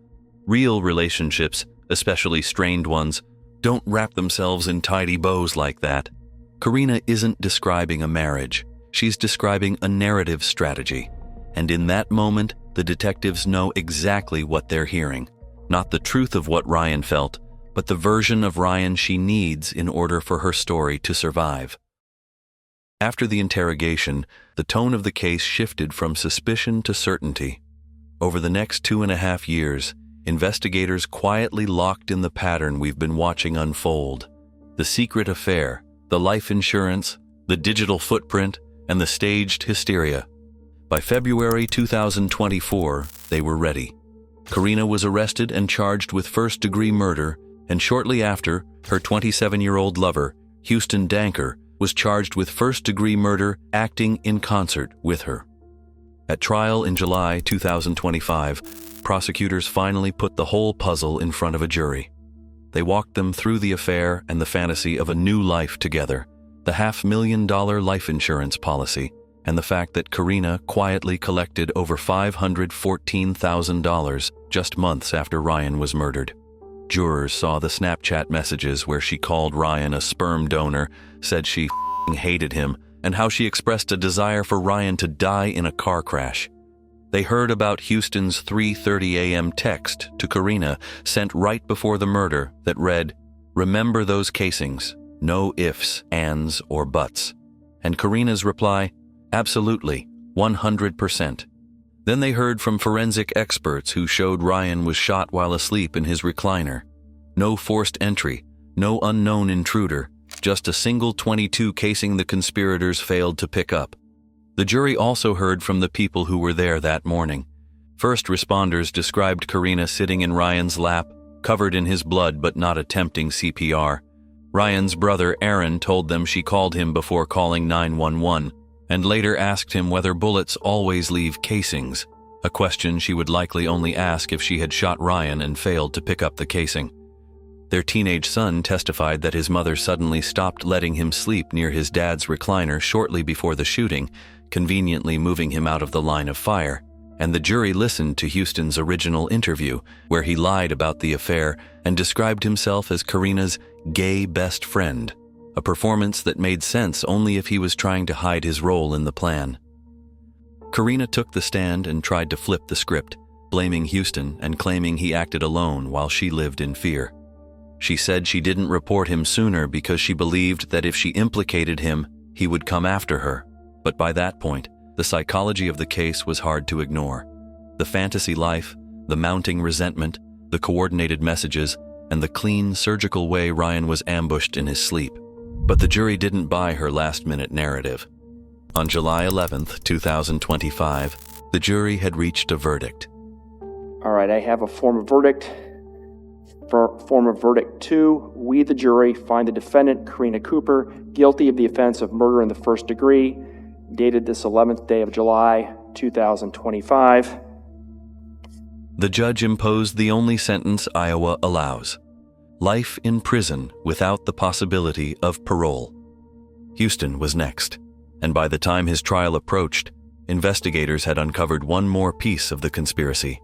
Real relationships, especially strained ones, don't wrap themselves in tidy bows like that. Karina isn't describing a marriage. She's describing a narrative strategy. And in that moment, the detectives know exactly what they're hearing. Not the truth of what Ryan felt, but the version of Ryan she needs in order for her story to survive. After the interrogation, the tone of the case shifted from suspicion to certainty. Over the next 2.5 years, investigators quietly locked in the pattern we've been watching unfold. The secret affair, the life insurance, the digital footprint, and the staged hysteria. By February 2024, they were ready. Karina was arrested and charged with first-degree murder, and shortly after, her 27-year-old lover, Huston Danker, was charged with first-degree murder acting in concert with her. At trial in July 2025, prosecutors finally put the whole puzzle in front of a jury. They walked them through the affair and the fantasy of a new life together, the $500,000 life insurance policy, and the fact that Karina quietly collected over $514,000 just months after Ryan was murdered. Jurors saw the Snapchat messages where she called Ryan a sperm donor, said she hated him, and how she expressed a desire for Ryan to die in a car crash. They heard about Huston's 3:30 a.m. text to Karina sent right before the murder that read, "Remember those casings, no ifs, ands, or buts." And Karina's reply, "Absolutely, 100%. Then they heard from forensic experts who showed Ryan was shot while asleep in his recliner. No forced entry, no unknown intruder, just a single .22 casing the conspirators failed to pick up. The jury also heard from the people who were there that morning. First responders described Karina sitting in Ryan's lap, covered in his blood but not attempting CPR. Ryan's brother Aaron told them she called him before calling 911, and later asked him whether bullets always leave casings, a question she would likely only ask if she had shot Ryan and failed to pick up the casing. Their teenage son testified that his mother suddenly stopped letting him sleep near his dad's recliner shortly before the shooting, conveniently moving him out of the line of fire, and the jury listened to Huston's original interview, where he lied about the affair and described himself as Karina's gay best friend, a performance that made sense only if he was trying to hide his role in the plan. Karina took the stand and tried to flip the script, blaming Huston and claiming he acted alone while she lived in fear. She said she didn't report him sooner because she believed that if she implicated him, he would come after her. But by that point, the psychology of the case was hard to ignore. The fantasy life, the mounting resentment, the coordinated messages, and the clean, surgical way Ryan was ambushed in his sleep. But the jury didn't buy her last-minute narrative. On July 11th, 2025, the jury had reached a verdict. All right, I have a form of verdict. Form of verdict 2, we, the jury, find the defendant, Karina Cooper, guilty of the offense of murder in the first degree, dated this 11th day of July, 2025. The judge imposed the only sentence Iowa allows: life in prison without the possibility of parole. Huston was next, and by the time his trial approached, investigators had uncovered one more piece of the conspiracy.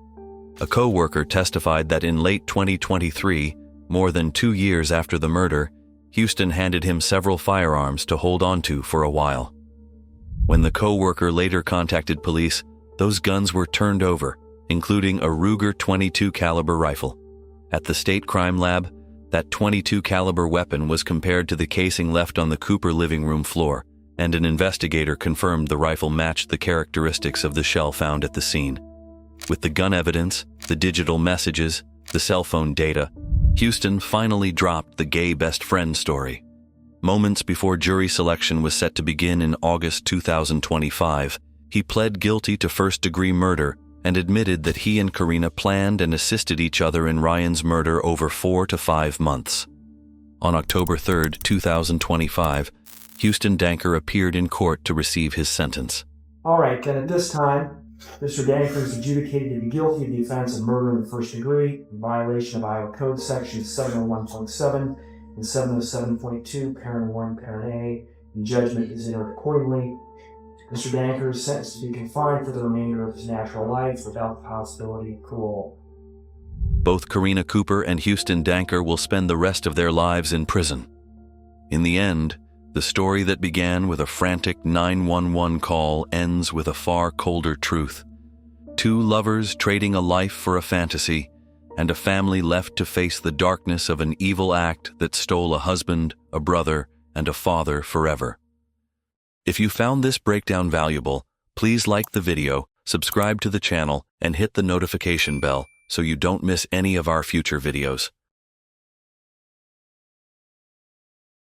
A co-worker testified that in late 2023, more than 2 years after the murder, Huston handed him several firearms to hold onto for a while. When the co-worker later contacted police, those guns were turned over, including a Ruger .22 caliber rifle. At the state crime lab, that .22 caliber weapon was compared to the casing left on the Cooper living room floor, and an investigator confirmed the rifle matched the characteristics of the shell found at the scene. With the gun evidence, the digital messages, the cell phone data, Huston finally dropped the gay best friend story. Moments before jury selection was set to begin in August 2025, he pled guilty to first-degree murder and admitted that he and Karina planned and assisted each other in Ryan's murder over 4 to 5 months. On October 3, 2025, Huston Danker appeared in court to receive his sentence. All right, then at this time, Mr. Danker is adjudicated to be guilty of the offense of murder in the first degree in violation of Iowa Code Sections 701.7 and 707.2, Parent 1, Parent A, and judgment is entered accordingly. Mr. Danker is sentenced to be confined for the remainder of his natural life without the possibility of parole. Both Karina Cooper and Huston Danker will spend the rest of their lives in prison. In the end, the story that began with a frantic 911 call ends with a far colder truth. 2 lovers trading a life for a fantasy, and a family left to face the darkness of an evil act that stole a husband, a brother, and a father forever. If you found this breakdown valuable, please like the video, subscribe to the channel, and hit the notification bell so you don't miss any of our future videos.